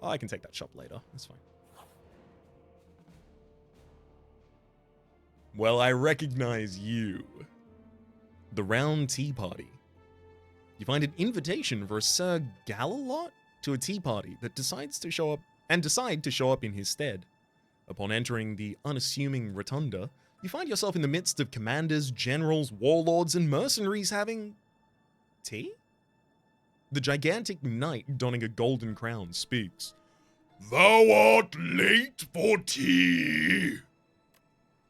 Oh, I can take that shop later. That's fine. Well, I recognize you. The Round Tea Party. You find an invitation for Sir Galalot to a tea party that decide to show up in his stead. Upon entering the unassuming rotunda, you find yourself in the midst of commanders, generals, warlords, and mercenaries having... tea? The gigantic knight donning a golden crown speaks. Thou art late for tea.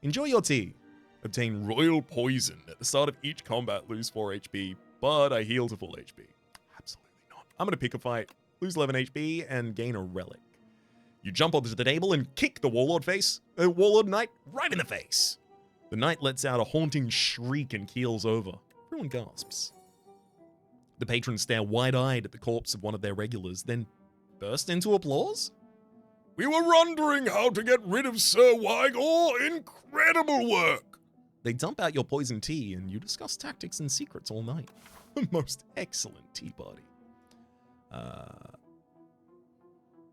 Enjoy your tea. Obtain royal poison. At the start of each combat, lose 4 HP, but I heal to full HP. Absolutely not. I'm going to pick a fight, lose 11 HP, and gain a relic. You jump onto the table and kick the warlord knight right in the face. The knight lets out a haunting shriek and keels over. Everyone gasps. The patrons stare wide-eyed at the corpse of one of their regulars, then burst into applause. We were wondering how to get rid of Sir Wygor. Incredible work! They dump out your poison tea, and you discuss tactics and secrets all night. A most excellent tea party.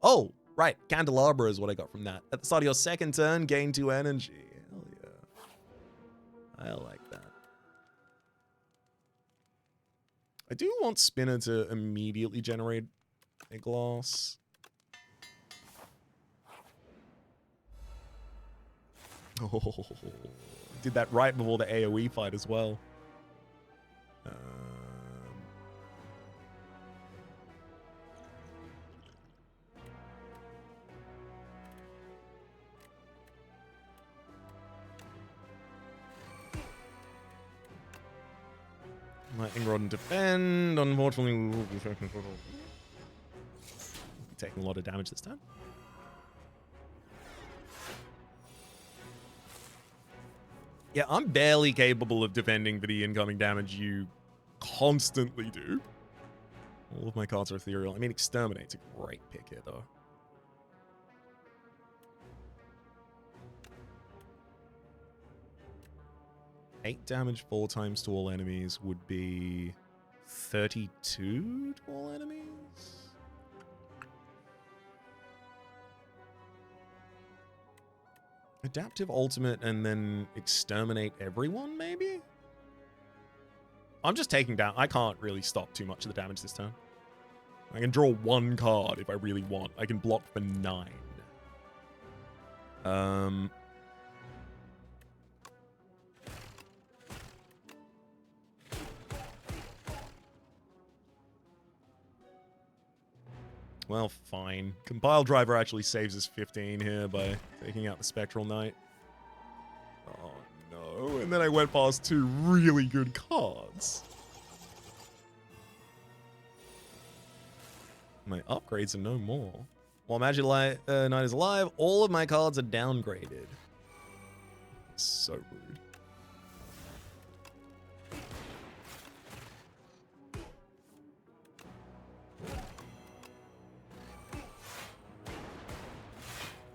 Oh, right. Candelabra is what I got from that. At the start of your second turn, gain 2 energy. Hell yeah. I like that. I do want Spinner to immediately generate a glass. Oh, did that right before the AoE fight as well. Lightning Rod and defend. Unfortunately, we will be taking a lot of damage this time. Yeah, I'm barely capable of defending for the incoming damage you constantly do. All of my cards are ethereal. I mean, Exterminate's a great pick here, though. Eight damage 4 times to all enemies would be 32 to all enemies? Adaptive ultimate and then exterminate everyone, maybe? I'm just taking down. I can't really stop too much of the damage this turn. I can draw 1 card if I really want. I can block for 9. Well, fine. Compile Driver actually saves us 15 here by taking out the Spectral Knight. Oh, no. And then I went past 2 really good cards. My upgrades are no more. While Magic Knight is alive, all of my cards are downgraded. So rude.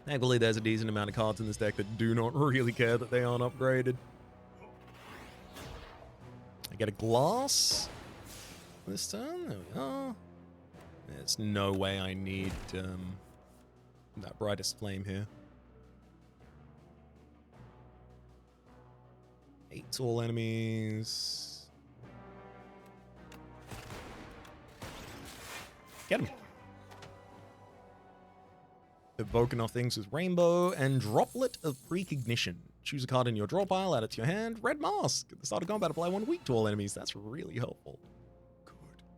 Thankfully, there's a decent amount of cards in this deck that do not really care that they aren't upgraded. I get a glass this turn. There we are. There's no way I need that brightest flame here. 8 to all enemies. Get him. Evoke enough things with Rainbow and Droplet of Precognition. Choose a card in your draw pile, add it to your hand. Red Mask. At the start of combat, apply 1 weak to all enemies. That's really helpful. Good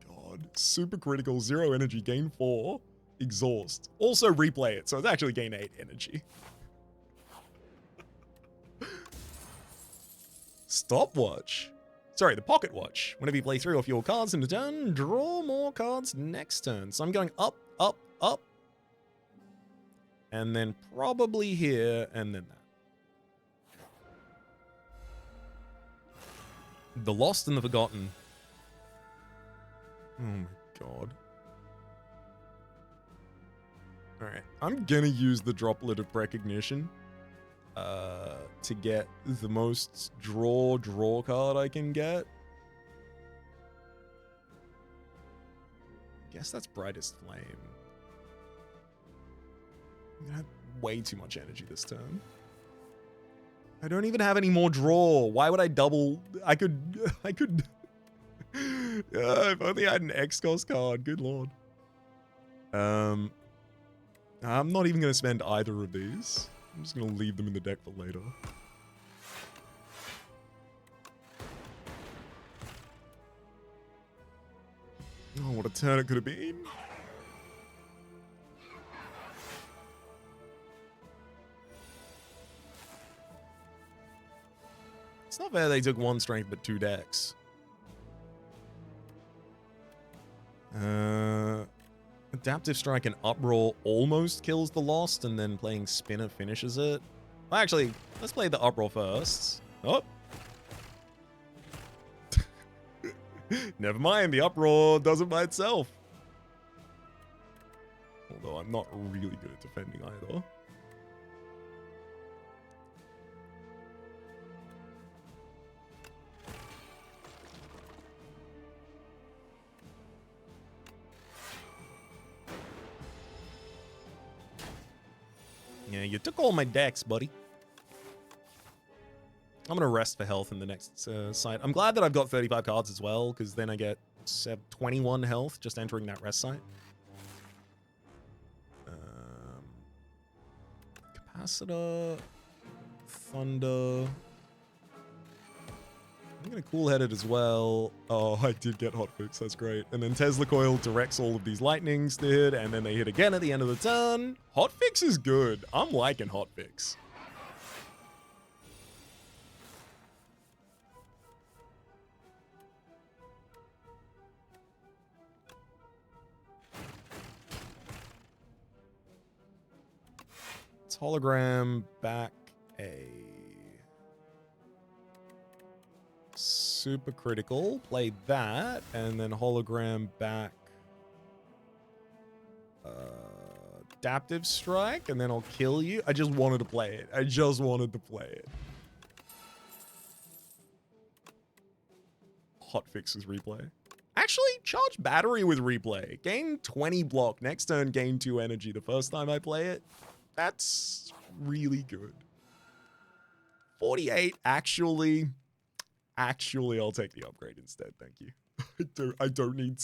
God. Super critical, 0 energy, gain 4. Exhaust. Also replay it, so it's actually gain 8 energy. Stopwatch. Sorry, the Pocket Watch. Whenever you play 3 or fewer cards in a turn, draw more cards next turn. So I'm going up, up, up. And then probably here, and then that. The Lost and the Forgotten. Oh my God. Alright, I'm gonna use the Droplet of Precognition to get the most draw card I can get. Guess that's brightest flame. I'm gonna have way too much energy this turn. I don't even have any more draw. Why would I double? I could. If only I had an X-Cos card. Good lord. I'm not even gonna spend either of these. I'm just gonna leave them in the deck for later. Oh, what a turn it could have been. It's not fair they took 1 strength but 2 decks. Adaptive Strike and Uproar almost kills the Lost, and then playing Spinner finishes it. Well, actually, let's play the Uproar first. Oh. Never mind, the Uproar does it by itself. Although I'm not really good at defending either. Yeah, you took all my decks, buddy. I'm going to rest for health in the next site. I'm glad that I've got 35 cards as well, because then I get 21 health just entering that rest site. Capacitor. Thunder. I'm going to cool-head it as well. Oh, I did get Hotfix. That's great. And then Tesla Coil directs all of these lightnings to hit, and then they hit again at the end of the turn. Hotfix is good. I'm liking Hotfix. It's hologram back a super critical. Play that, and then hologram back adaptive strike, and then I'll kill you. I just wanted to play it. I just wanted to play it. Hotfix's replay. Actually, charge battery with replay. Gain 20 block. Next turn, gain 2 energy. The first time I play it. That's really good. 48, actually, I'll take the upgrade instead. Thank you. I don't need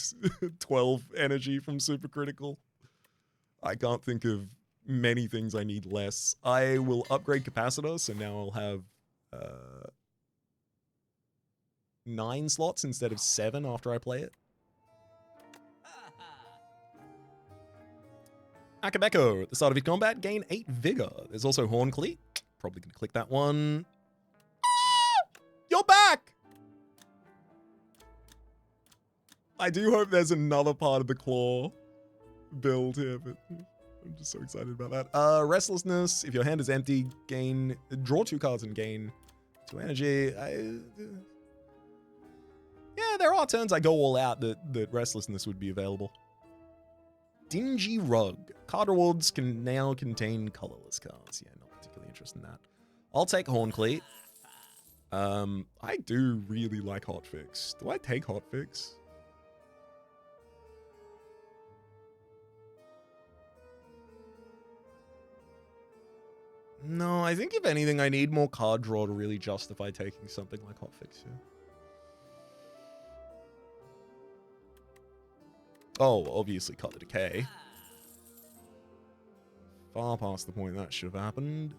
12 energy from supercritical. I can't think of many things I need less. I will upgrade capacitor, so now I'll have 9 slots instead of 7 after I play it. Akabeko, at the start of his combat, gain 8 vigor. There's also Horn Cleat. Probably going to click that one. Ah! You're back! I do hope there's another part of the claw build here, but I'm just so excited about that. Restlessness, if your hand is empty, draw 2 cards and gain 2 energy. Yeah, there are turns I go all out that Restlessness would be available. Dingy Rug. Card rewards can now contain colorless cards. Yeah, not particularly interested in that. I'll take Horncleat. I do really like Hotfix. Do I take Hotfix? No, I think if anything, I need more card draw to really justify taking something like Hotfix here. Oh, obviously cut the decay. Far past the point that should have happened.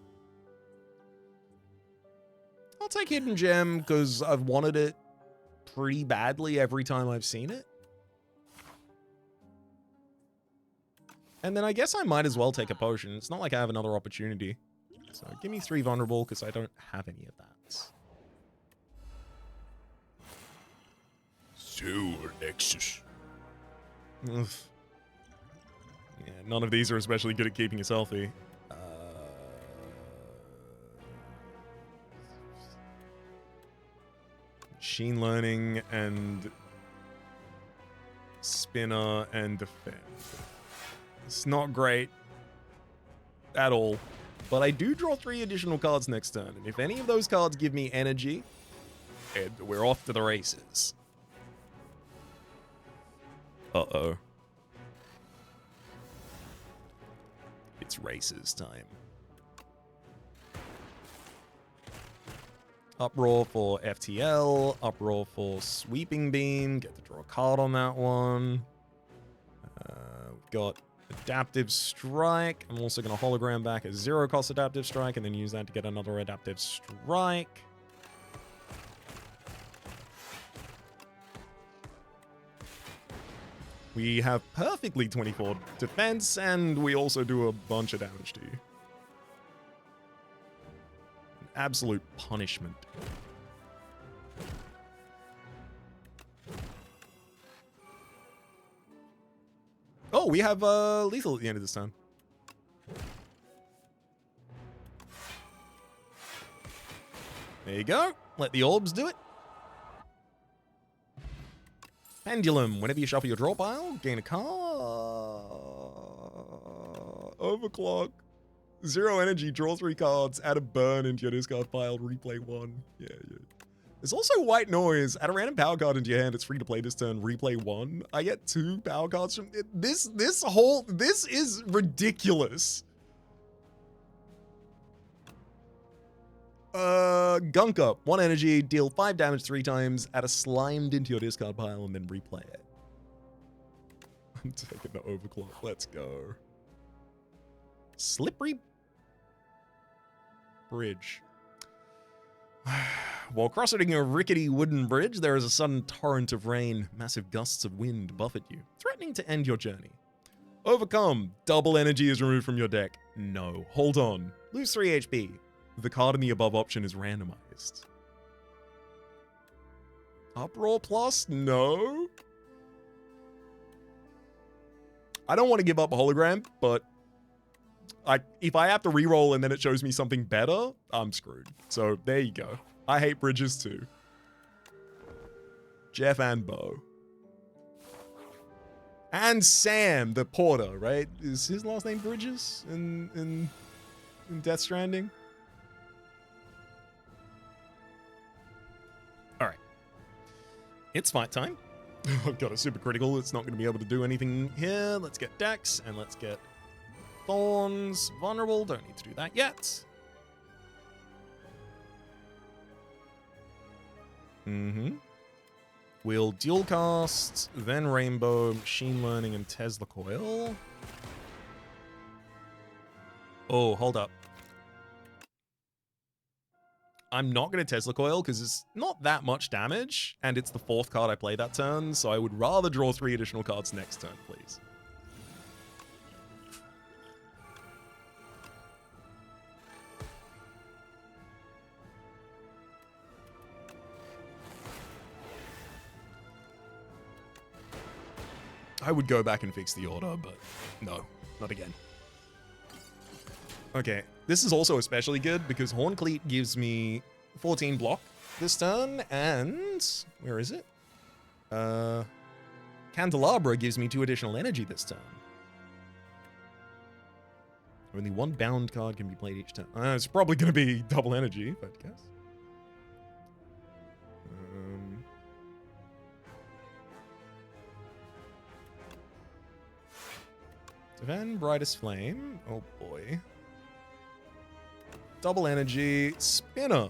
I'll take Hidden Gem because I've wanted it pretty badly every time I've seen it. And then I guess I might as well take a potion. It's not like I have another opportunity. So give me 3 vulnerable because I don't have any of that. Sewer Nexus. Ugh. Yeah, none of these are especially good at keeping us healthy. Machine Learning and Spinner and Defend. It's not great at all, but I do draw 3 additional cards next turn, and if any of those cards give me energy, we're off to the races. Uh-oh. It's races time. Uproar for FTL. Uproar for Sweeping Beam. Get to draw a card on that one. We've got Adaptive Strike. I'm also going to hologram back a 0-cost Adaptive Strike and then use that to get another Adaptive Strike. We have perfectly 24 defense, and we also do a bunch of damage to you. An absolute punishment. Oh, we have lethal at the end of this turn. There you go. Let the orbs do it. Pendulum. Whenever you shuffle your draw pile, gain a card. Overclock. 0 energy, draw 3 cards, add a burn into your discard pile, replay 1. Yeah. There's also white noise. Add a random power card into your hand. It's free to play this turn. Replay 1. I get 2 power cards from it. This is ridiculous. Gunk Up. 1 energy, deal 5 damage 3 times, add a slimed into your discard pile, and then replay it. I'm taking the overclock. Let's go. Slippery Bridge. While crossing a rickety wooden bridge, there is a sudden torrent of rain. Massive gusts of wind buffet you, threatening to end your journey. Overcome. Double energy is removed from your deck. No. Hold on. Lose 3 HP. The card in the above option is randomized. Uproar plus? No. I don't want to give up a hologram, but if I have to reroll and then it shows me something better, I'm screwed. So there you go. I hate bridges too. Jeff and Bo. And Sam, the porter, right? Is his last name Bridges in Death Stranding? Alright. It's fight time. I've got a super critical. It's not going to be able to do anything here. Let's get Dex and let's get Thorns. Vulnerable. Don't need to do that yet. We'll dual cast, then Rainbow, Machine Learning, and Tesla Coil. Oh, hold up. I'm not going to Tesla Coil because it's not that much damage, and it's the 4th card I play that turn, so I would rather draw 3 additional cards next turn, please. I would go back and fix the order, but no, not again. Okay, this is also especially good because Horncleat gives me 14 block this turn, and where is it? Candelabra gives me 2 additional energy this turn. Only 1 bound card can be played each turn. It's probably going to be double energy, I guess. Then Brightest Flame. Oh boy. Double energy. Spinner.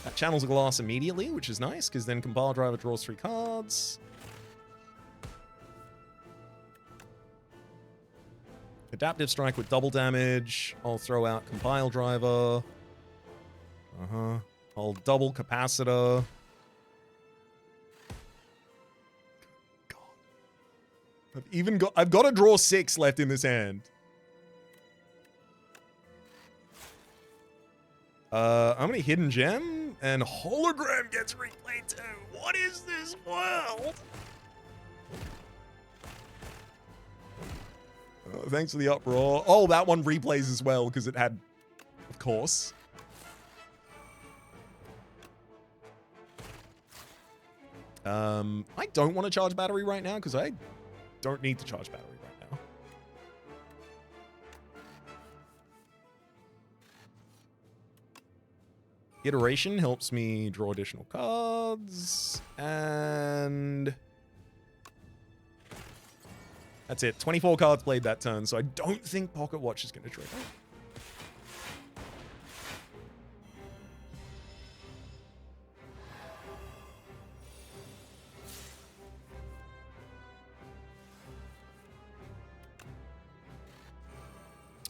That channels a glass immediately, which is nice, because then Compile Driver draws 3 cards. Adaptive Strike with double damage. I'll throw out Compile Driver. I'll double Capacitor. I've got to draw 6 left in this hand. I'm gonna Hidden Gem, and Hologram gets replayed too. What is this world? Thanks for the uproar. Oh, that one replays as well, because it had, of course. I don't want to charge battery right now, because I don't need to charge battery right now. Iteration helps me draw additional cards. And That's it. 24 cards played that turn, so I don't think Pocket Watch is going to trigger.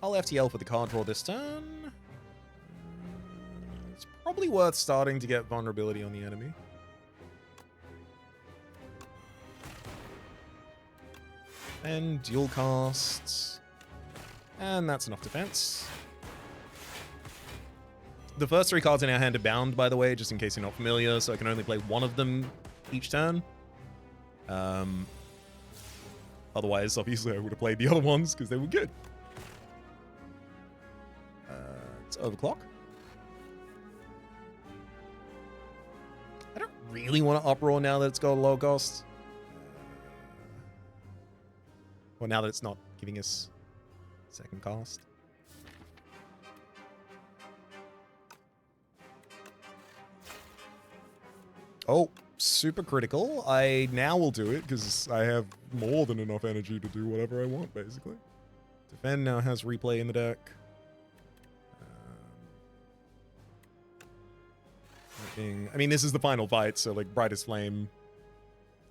I'll FTL for the card draw this turn. It's probably worth starting to get vulnerability on the enemy. And dual casts. And that's enough defense. The first 3 cards in our hand are bound, by the way, just in case you're not familiar, so I can only play one of them each turn. Otherwise, obviously, I would have played the other ones because they were good. It's overclock. I don't really want to uproar now that it's got a low cost. Well, now that it's not giving us second cast. Oh, super critical. I now will do it because I have more than enough energy to do whatever I want, basically. Defend now has replay in the deck. I mean, this is the final fight, so like Brightest Flame.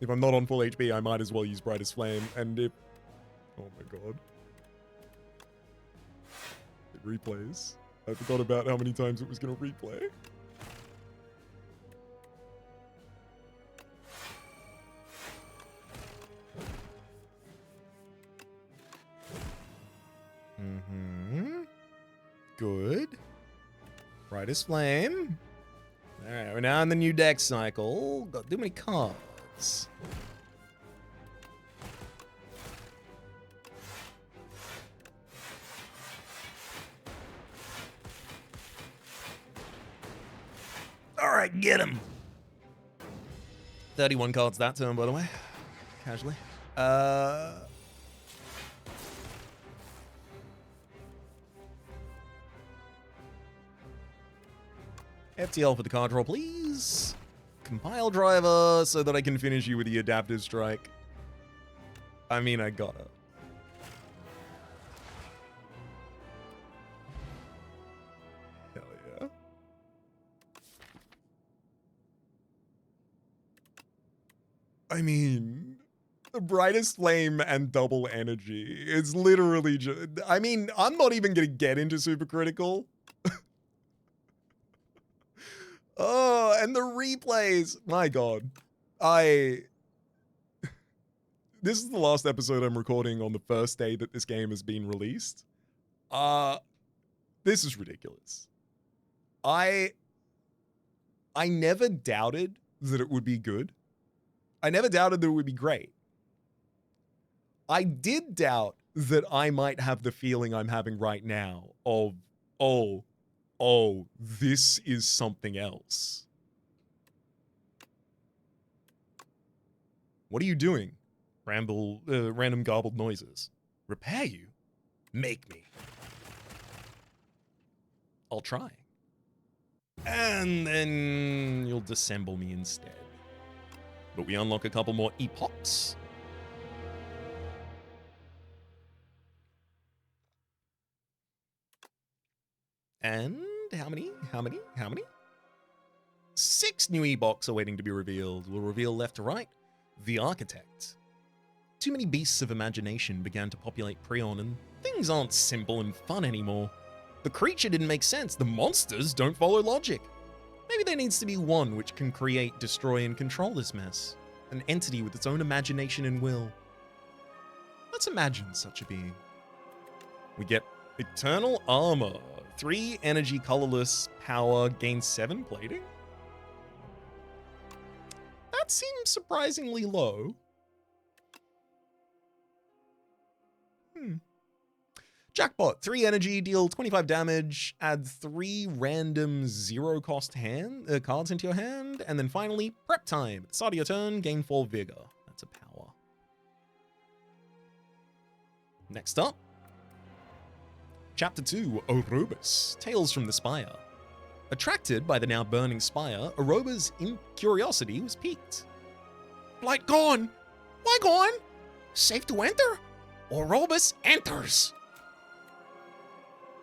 If I'm not on full HP, I might as well use Brightest Flame. And if... Oh my god. It replays. I forgot about how many times it was going to replay. Good. Brightest Flame. Alright, we're now in the new deck cycle. Got too many cards. Alright, get him. 31 cards that turn, by the way. Casually. FTL for the card draw, please. Compile driver so that I can finish you with the adaptive strike. I mean, I gotta. Hell yeah. I mean, the Brightest Flame and double energy. It's literally just... I mean, I'm not even gonna get into super critical. Oh, and the replays. My god. This is the last episode I'm recording on the first day that this game has been released. This is ridiculous. I never doubted that it would be good. I never doubted that it would be great. I did doubt that I might have the feeling I'm having right now of, oh, this is something else. What are you doing? Random garbled noises. Repair you? Make me. I'll try. And then you'll disassemble me instead. But we unlock a couple more epochs. And how many? 6 new epochs are waiting to be revealed. We'll reveal left to right. The Architect. Too many beasts of imagination began to populate Prion, and things aren't simple and fun anymore. The creature didn't make sense. The monsters don't follow logic. Maybe there needs to be one which can create, destroy, and control this mess. An entity with its own imagination and will. Let's imagine such a being. We get Eternal Armor. 3 energy, colorless, power, gain 7 plating? That seems surprisingly low. Jackpot, 3 energy, deal 25 damage, add 3 random 0-cost cards into your hand, and then finally, prep time. At the start of your turn, gain 4 vigor. That's a power. Next up, Chapter 2, Orobus, Tales from the Spire. Attracted by the now burning spire, Aroba's curiosity was piqued. Light gone! Why gone? Safe to enter? Orobus enters.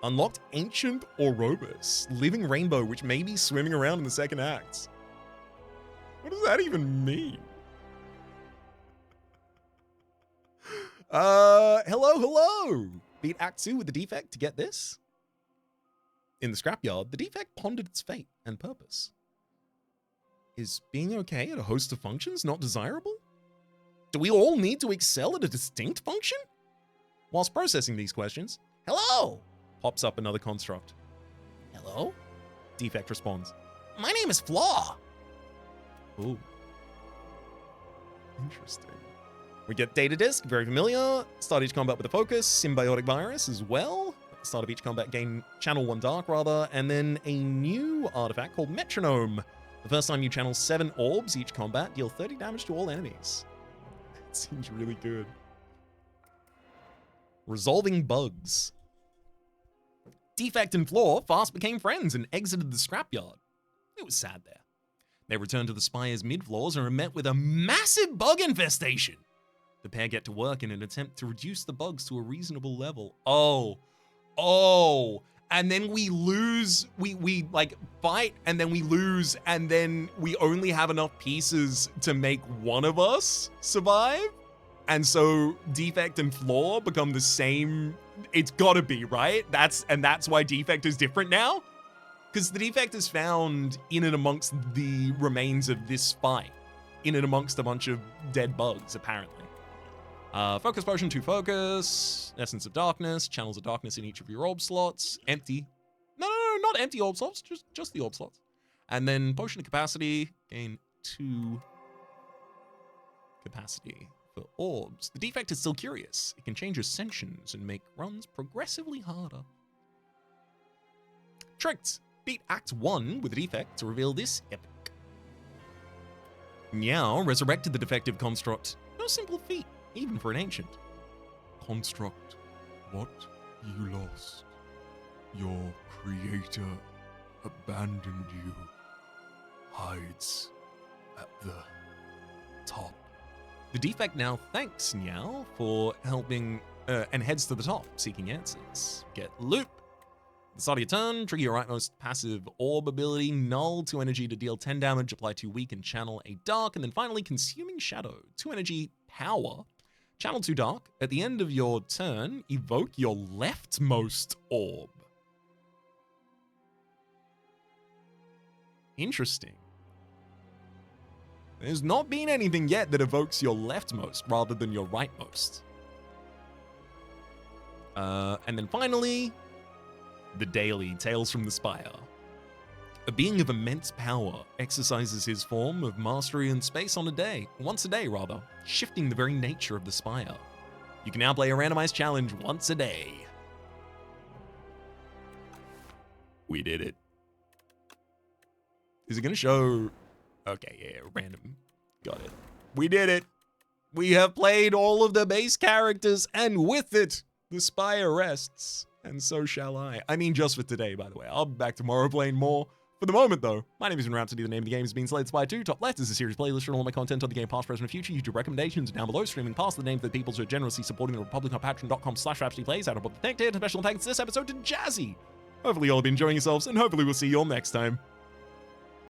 Unlocked Ancient Orobus, living rainbow, which may be swimming around in the second act. What does that even mean? Hello. Beat Act 2 with the defect to get this. In the scrapyard, the defect pondered its fate and purpose. Is being okay at a host of functions not desirable? Do we all need to excel at a distinct function? Whilst processing these questions, hello, pops up another construct. Hello? Defect responds. My name is Flaw. Ooh. Interesting. We get Data Disc, very familiar. Start each combat with a focus. Symbiotic Virus as well. At the start of each combat, gain Channel 1 Dark, rather. And then a new artifact called Metronome. The first time you channel 7 orbs each combat, deal 30 damage to all enemies. That seems really good. Resolving bugs. Defect and Flaw fast became friends and exited the scrapyard. It was sad there. They return to the Spire's mid-floors and are met with a massive bug infestation. The pair get to work in an attempt to reduce the bugs to a reasonable level. Oh, and then we lose, we like fight and then we lose and then we only have enough pieces to make one of us survive? And so Defect and Flaw become the same. It's gotta be, right? That's why Defect is different now? Because the Defect is found in and amongst the remains of this fight. In and amongst a bunch of dead bugs, apparently. Focus Potion, 2 focus. Essence of Darkness, Channels of Darkness in each of your orb slots. Empty. No, not empty orb slots, just the orb slots. And then Potion of Capacity, gain 2 capacity for orbs. The Defect is still curious. It can change ascensions and make runs progressively harder. Tricked. Beat Act 1 with the Defect to reveal this epic. Meow resurrected the defective construct. No simple feat, even for an ancient. Construct, what you lost. Your creator abandoned you. Hides at the top. The Defect now thanks Meow for helping and heads to the top, seeking answers. Get Loop. At the start of your turn, trigger your rightmost passive orb ability, null 2 energy to deal 10 damage, apply 2 weak and channel a dark, and then finally Consuming Shadow, 2 energy power, channel 2 dark. At the end of your turn, evoke your leftmost orb. Interesting. There's not been anything yet that evokes your leftmost rather than your rightmost. And then finally, the daily Tales from the Spire. A being of immense power exercises his form of mastery in space once a day, shifting the very nature of the Spire. You can now play a randomized challenge once a day. We did it. Is it going to show? Okay, yeah, random. Got it. We did it. We have played all of the base characters, and with it, the Spire rests. And so shall I. I mean, just for today, by the way. I'll be back tomorrow playing more. For the moment, though, my name is Rhapsody. The name of the game is being Slayed Spire 2. Top left is a series playlist for all my content on the game, past, present, and future. YouTube recommendations down below. Streaming past the names of the peoples who are generously supporting the Republic on patreon.com/RhapsodyPlays. Out of both the thank to special thanks this episode to Jazzy. Hopefully, you all have been enjoying yourselves, and hopefully, we'll see you all next time.